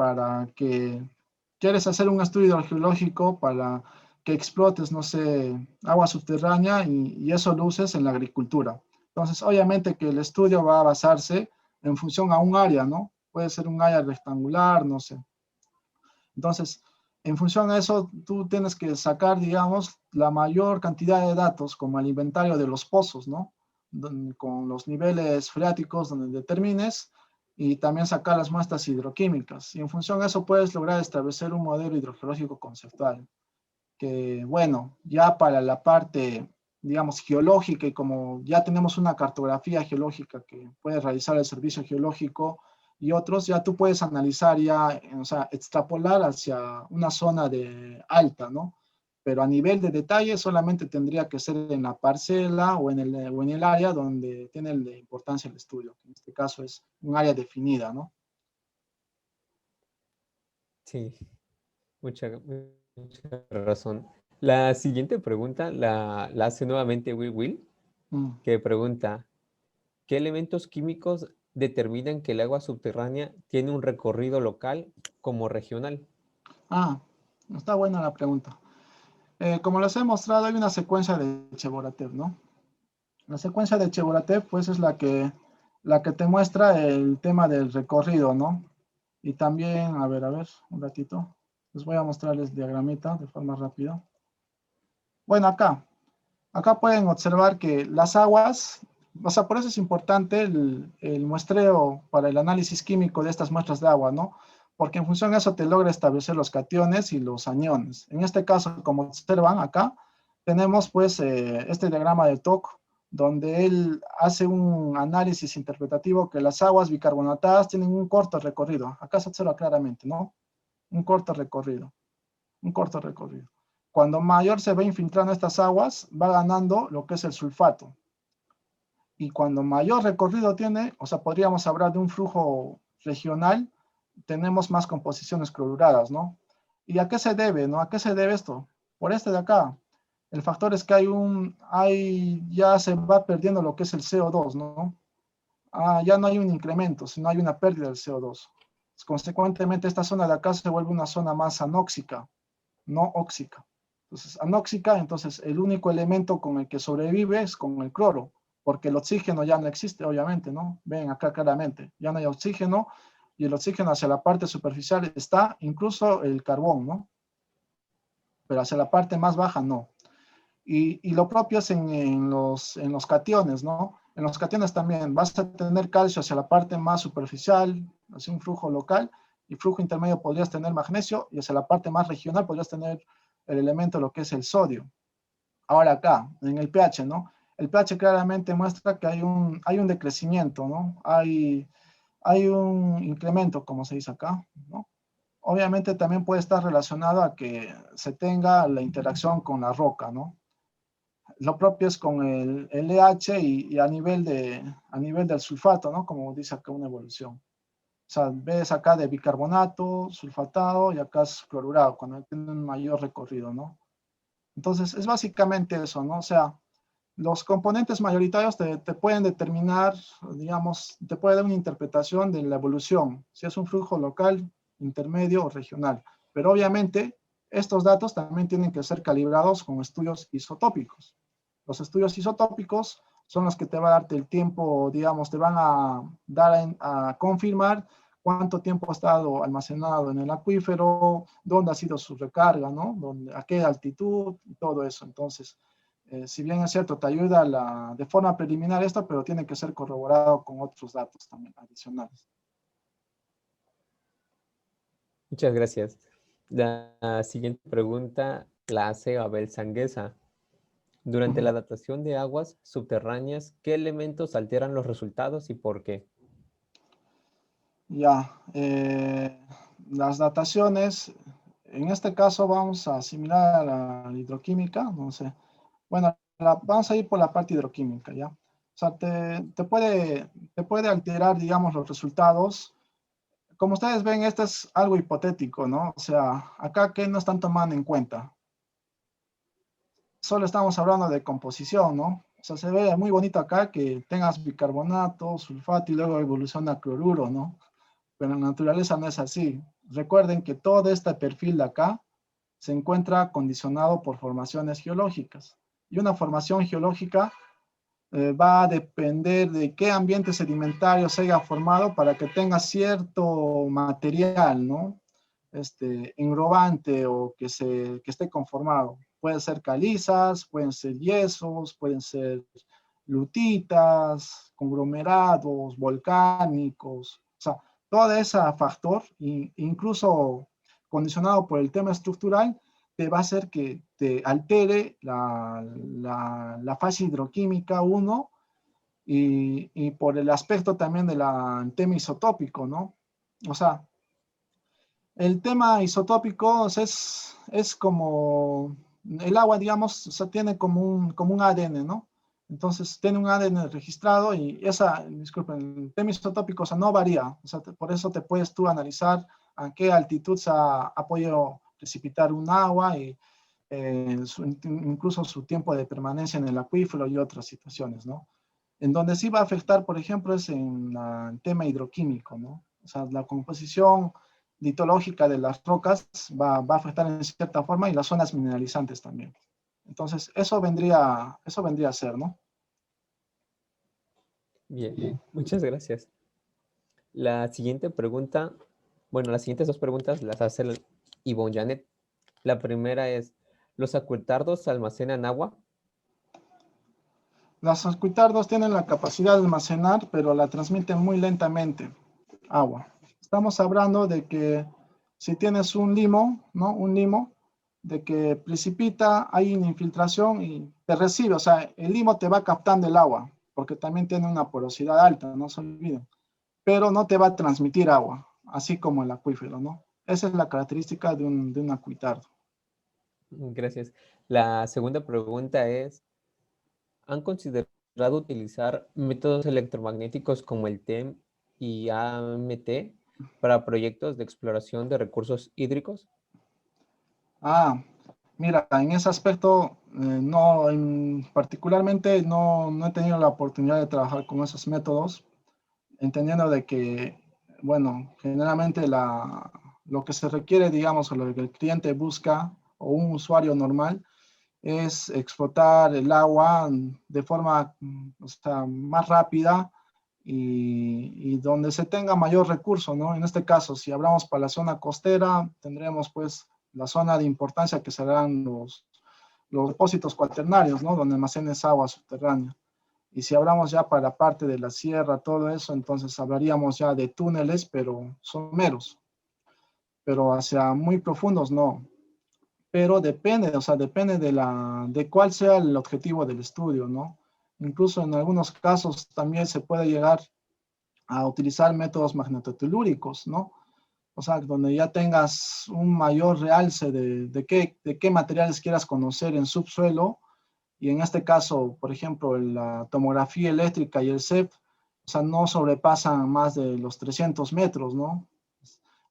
quieres hacer un estudio geológico para que explotes, no sé, agua subterránea, y eso lo uses en la agricultura. Entonces, obviamente que el estudio va a basarse en función a un área, ¿no? Puede ser un área rectangular, no sé. Entonces, En función a eso, tú tienes que sacar, digamos, la mayor cantidad de datos, como el inventario de los pozos, ¿no? Con los niveles freáticos donde determines, y también sacar las muestras hidroquímicas. Y en función a eso puedes lograr establecer un modelo hidrogeológico conceptual, que bueno, ya para la parte, digamos, geológica, y como ya tenemos una cartografía geológica que puede realizar el servicio geológico y otros, ya tú puedes analizar ya, o sea, extrapolar hacia una zona de alta, ¿no? Pero a nivel de detalle solamente tendría que ser en la parcela o en el área donde tiene la importancia el estudio, que en este caso es un área definida, ¿no? Sí, mucha razón. La siguiente pregunta la hace nuevamente Will, Mm. que pregunta, ¿qué elementos químicos determinan que el agua subterránea tiene un recorrido local como regional? Ah, está buena la pregunta. Como les he mostrado, hay una secuencia de Cheboratev, ¿no? La secuencia de Cheboratev, pues, es la que te muestra el tema del recorrido, ¿no? Y también, a ver, un ratito. Les voy a mostrarles el diagramita de forma rápida. Bueno, acá pueden observar que las aguas, o sea, por eso es importante el muestreo para el análisis químico de estas muestras de agua, ¿no? Porque en función de eso te logra establecer los cationes y los aniones. En este caso, como observan acá, tenemos pues este diagrama de TOC, donde él hace un análisis interpretativo que las aguas bicarbonatadas tienen un corto recorrido. Acá se observa claramente, ¿no? Un corto recorrido, un corto recorrido. Cuando mayor se va infiltrando estas aguas, va ganando lo que es el sulfato. Y cuando mayor recorrido tiene, o sea, podríamos hablar de un flujo regional, tenemos más composiciones cloruradas, ¿no? ¿Y a qué se debe, no? ¿A qué se debe esto? Por este de acá. El factor es que ya se va perdiendo lo que es el CO2, ¿no? Ya no hay un incremento, sino hay una pérdida del CO2. Consecuentemente, esta zona de acá se vuelve una zona más anóxica, no óxica. Entonces, anóxica, entonces el único elemento con el que sobrevive es con el cloro, porque el oxígeno ya no existe, obviamente, ¿no? Ven acá claramente, ya no hay oxígeno, y el oxígeno hacia la parte superficial está, incluso el carbón, ¿no? Pero hacia la parte más baja no. Y lo propio es en los cationes, ¿no? En los cationes también vas a tener calcio hacia la parte más superficial, hacia un flujo local, y flujo intermedio podrías tener magnesio, y hacia la parte más regional podrías tener el elemento, lo que es el sodio. Ahora acá, en el pH, ¿no? El pH claramente muestra que hay un decrecimiento, ¿no? Hay un incremento, como se dice acá, ¿no? Obviamente también puede estar relacionado a que se tenga la interacción con la roca, ¿no? Lo propio es con el LH y a nivel del sulfato, ¿no? Como dice acá una evolución. O sea, ves acá de bicarbonato, sulfatado, y acá es clorurado, cuando tiene un mayor recorrido, ¿no? Entonces, es básicamente eso, ¿no? O sea, los componentes mayoritarios te pueden determinar, digamos, te puede dar una interpretación de la evolución, si es un flujo local, intermedio o regional. Pero obviamente, estos datos también tienen que ser calibrados con estudios isotópicos. Los estudios isotópicos son los que te van a darte el tiempo, digamos, te van a dar a confirmar cuánto tiempo ha estado almacenado en el acuífero, dónde ha sido su recarga, ¿no? A qué altitud y todo eso. Entonces, si bien es cierto, te ayuda de forma preliminar esto, pero tiene que ser corroborado con otros datos también adicionales. Muchas gracias. La siguiente pregunta la hace Abel Sanguesa. Durante Ujú. la datación de aguas subterráneas, ¿qué elementos alteran los resultados y por qué? Ya, las dataciones, en este caso vamos a asimilar a la hidroquímica, no sé. Bueno, vamos a ir por la parte hidroquímica, ¿ya? O sea, te puede alterar, digamos, los resultados. Como ustedes ven, esto es algo hipotético, ¿no? O sea, acá que no están tomando en cuenta. Solo estamos hablando de composición, ¿no? O sea, se ve muy bonito acá que tengas bicarbonato, sulfato y luego evoluciona a cloruro, ¿no? Pero en la naturaleza no es así. Recuerden que todo este perfil de acá se encuentra condicionado por formaciones geológicas. Y una formación geológica va a depender de qué ambiente sedimentario se haya formado para que tenga cierto material, ¿no? englobante o que esté conformado. Pueden ser calizas, pueden ser yesos, pueden ser lutitas, conglomerados, volcánicos, o sea, todo ese factor, incluso condicionado por el tema estructural, te va a hacer que te altere la fase hidroquímica 1 y por el aspecto también del tema isotópico, ¿no? O sea, el tema isotópico es como el agua, digamos, o sea, tiene como un ADN, ¿no? Entonces, tiene un ADN registrado y disculpen, el tema isotópico, o sea, no varía. O sea, por eso te puedes tú analizar a qué altitud se ha podido precipitar un agua y incluso su tiempo de permanencia en el acuífero y otras situaciones, ¿no? En donde sí va a afectar, por ejemplo, es en el tema hidroquímico, ¿no? O sea, la composición litológica de las rocas va a afectar en cierta forma y las zonas mineralizantes también. Entonces, eso vendría a ser, ¿no? Bien, muchas gracias. La siguiente pregunta, bueno, las siguientes dos preguntas las hace Ivonne Janet. La primera es, ¿los acuitardos almacenan agua? Las acuitardos tienen la capacidad de almacenar, pero la transmiten muy lentamente, agua. Estamos hablando de que si tienes un limo, ¿no? Un limo, de que precipita, hay una infiltración y te recibe, o sea, el limo te va captando el agua, porque también tiene una porosidad alta, no se olviden, pero no te va a transmitir agua, así como el acuífero, ¿no? Esa es la característica de un acuitardo. Gracias. La segunda pregunta es, ¿han considerado utilizar métodos electromagnéticos como el TEM y AMT para proyectos de exploración de recursos hídricos? Ah, mira, en ese aspecto, no, particularmente no he tenido la oportunidad de trabajar con esos métodos, entendiendo de que, bueno, generalmente lo que se requiere, digamos, o lo que el cliente busca, o un usuario normal, es explotar el agua de forma, o sea, más rápida y donde se tenga mayor recurso, ¿no? En este caso, si hablamos para la zona costera, tendremos pues la zona de importancia que serán los depósitos cuaternarios, ¿no? Donde almacenes agua subterránea. Y si hablamos ya para la parte de la sierra, todo eso, entonces hablaríamos ya de túneles, pero someros. Pero hacia muy profundos no. Pero depende, o sea, depende de cuál sea el objetivo del estudio, ¿no? Incluso en algunos casos también se puede llegar a utilizar métodos magnetotelúricos, ¿no? O sea, donde ya tengas un mayor realce de qué materiales quieras conocer en subsuelo, y en este caso, por ejemplo, la tomografía eléctrica y el CEP, o sea, no sobrepasan más de los 300 metros, ¿no?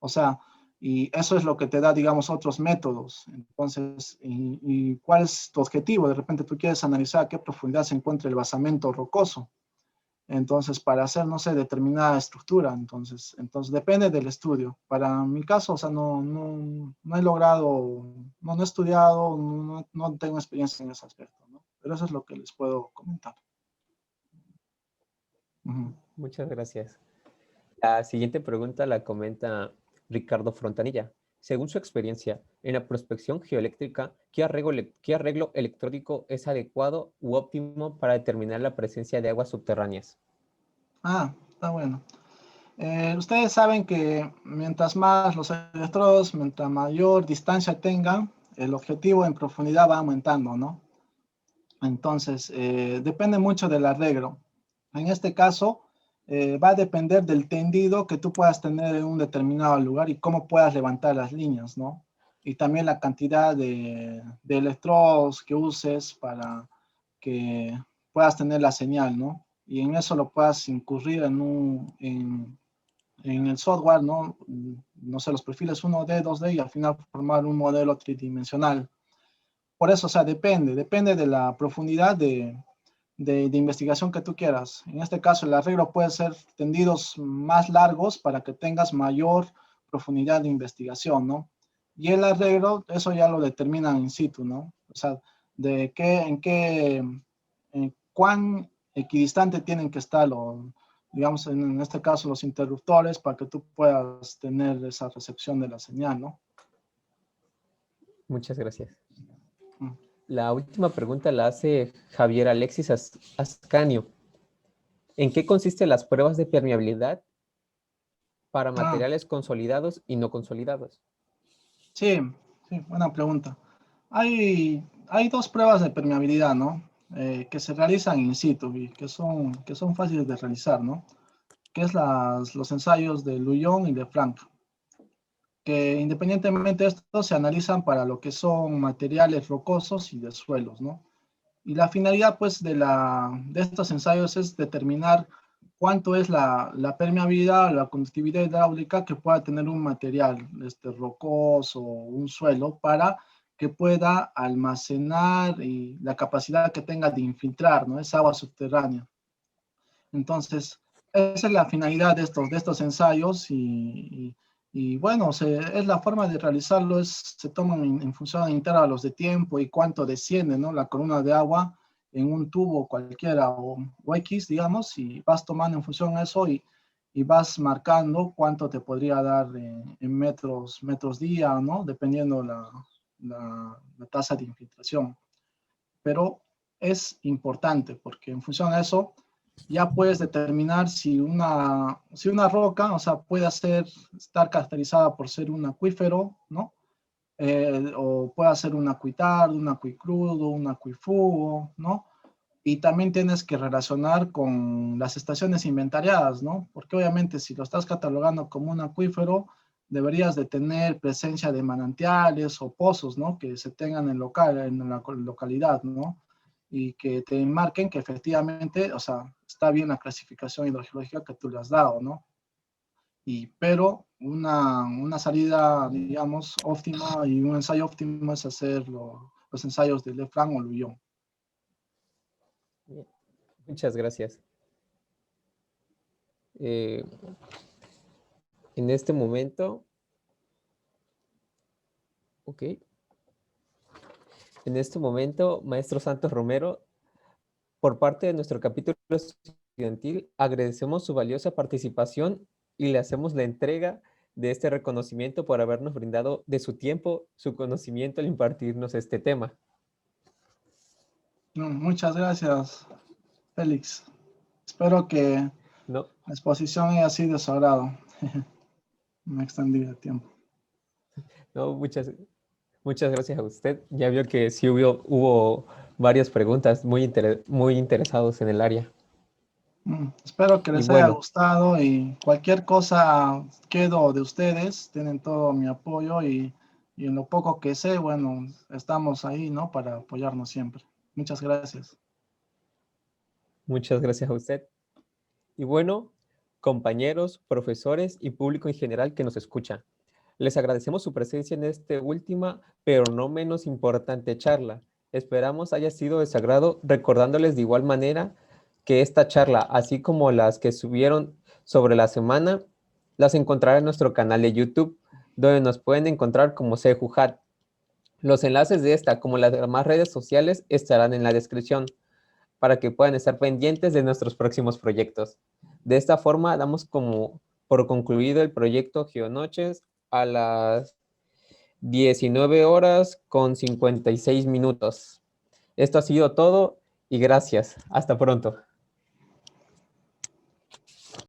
O sea, y eso es lo que te da, digamos, otros métodos. Entonces, ¿y cuál es tu objetivo? De repente tú quieres analizar a qué profundidad se encuentra el basamento rocoso. Entonces, para hacer, no sé, determinada estructura. Entonces depende del estudio. Para mi caso, o sea, no he logrado, no he estudiado, no tengo experiencia en ese aspecto, ¿no? Pero eso es lo que les puedo comentar. Ujú. Muchas gracias. La siguiente pregunta la comenta Ricardo Frontanilla. Según su experiencia en la prospección geoeléctrica, qué arreglo electrónico es adecuado u óptimo para determinar la presencia de aguas subterráneas? Ah, está bueno. Ustedes saben que mientras más los electrodos, mientras mayor distancia tengan, el objetivo en profundidad va aumentando, ¿no? Entonces, depende mucho del arreglo. En este caso, va a depender del tendido que tú puedas tener en un determinado lugar y cómo puedas levantar las líneas, ¿no? Y también la cantidad de electrodos que uses para que puedas tener la señal, ¿no? Y en eso lo puedas incurrir en el software, ¿no? No sé, los perfiles 1D, 2D y al final formar un modelo tridimensional. Por eso, o sea, depende de la profundidad de investigación que tú quieras. En este caso, el arreglo puede ser tendidos más largos para que tengas mayor profundidad de investigación, ¿no? Y el arreglo, eso ya lo determinan in situ, ¿no? O sea, en cuán equidistante tienen que estar digamos, en este caso los interruptores, para que tú puedas tener esa recepción de la señal, ¿no? Muchas gracias. Mm. La última pregunta la hace Javier Alexis Ascanio. ¿En qué consisten las pruebas de permeabilidad para Ah, materiales consolidados y no consolidados? sí, sí, buena pregunta. Hay dos pruebas de permeabilidad, ¿no? Que se realizan in situ y que son fáciles de realizar, ¿no? Que es los ensayos de Luyon y de Frank, que independientemente de esto se analizan para lo que son materiales rocosos y de suelos, ¿no? Y la finalidad, pues, de estos ensayos es determinar cuánto es la permeabilidad, la conductividad hidráulica que pueda tener un material rocoso o un suelo para que pueda almacenar y la capacidad que tenga de infiltrar, ¿no? Esa agua subterránea. Entonces, esa es la finalidad de estos ensayos y bueno, es la forma de realizarlo, se toman en función de intervalos de tiempo y cuánto desciende, ¿no? La columna de agua en un tubo cualquiera o X, digamos, y vas tomando en función de eso y vas marcando cuánto te podría dar en metros día, ¿no? Dependiendo la tasa de infiltración. Pero es importante porque en función de eso ya puedes determinar si una roca, o sea, puede estar caracterizada por ser un acuífero, ¿no? O puede ser un acuitardo, un acuicrudo, un acuifugo, ¿no? Y también tienes que relacionar con las estaciones inventariadas, ¿no? Porque obviamente si lo estás catalogando como un acuífero, deberías de tener presencia de manantiales o pozos, ¿no? Que se tengan en la localidad, ¿no? Y que te marquen que efectivamente, o sea, está bien la clasificación hidrogeológica que tú le has dado, ¿no? Pero una salida, digamos, óptima y un ensayo óptimo es hacer los ensayos de Lefranc o Luyon. Muchas gracias. Eh, en este momento, ok. En este momento, maestro Santos Romero, por parte de nuestro capítulo estudiantil, agradecemos su valiosa participación y le hacemos la entrega de este reconocimiento por habernos brindado de su tiempo, su conocimiento al impartirnos este tema. Muchas gracias, Félix. Espero que No, la exposición haya sido de su agrado. Me extendí de tiempo. no, muchas gracias a usted. Ya vio que sí hubo varias preguntas muy interesados en el área. Espero que Y les haya bueno, gustado y cualquier cosa quedo de ustedes. Tienen todo mi apoyo y en lo poco que sé, bueno, estamos ahí, ¿no? Para apoyarnos siempre. Muchas gracias. muchas gracias a usted. Y bueno, compañeros, profesores y público en general que nos escucha. Les agradecemos su presencia en esta última, pero no menos importante charla. Esperamos haya sido de su agrado, recordándoles de igual manera que esta charla, así como las que subieron sobre la semana, las encontrarán en nuestro canal de YouTube, donde nos pueden encontrar como CEJUJAT. Los enlaces de esta, como las demás redes sociales, estarán en la descripción para que puedan estar pendientes de nuestros próximos proyectos. De esta forma, damos como por concluido el proyecto Geonoches a las 19 horas con 56 minutos. Esto ha sido todo y gracias. Hasta pronto.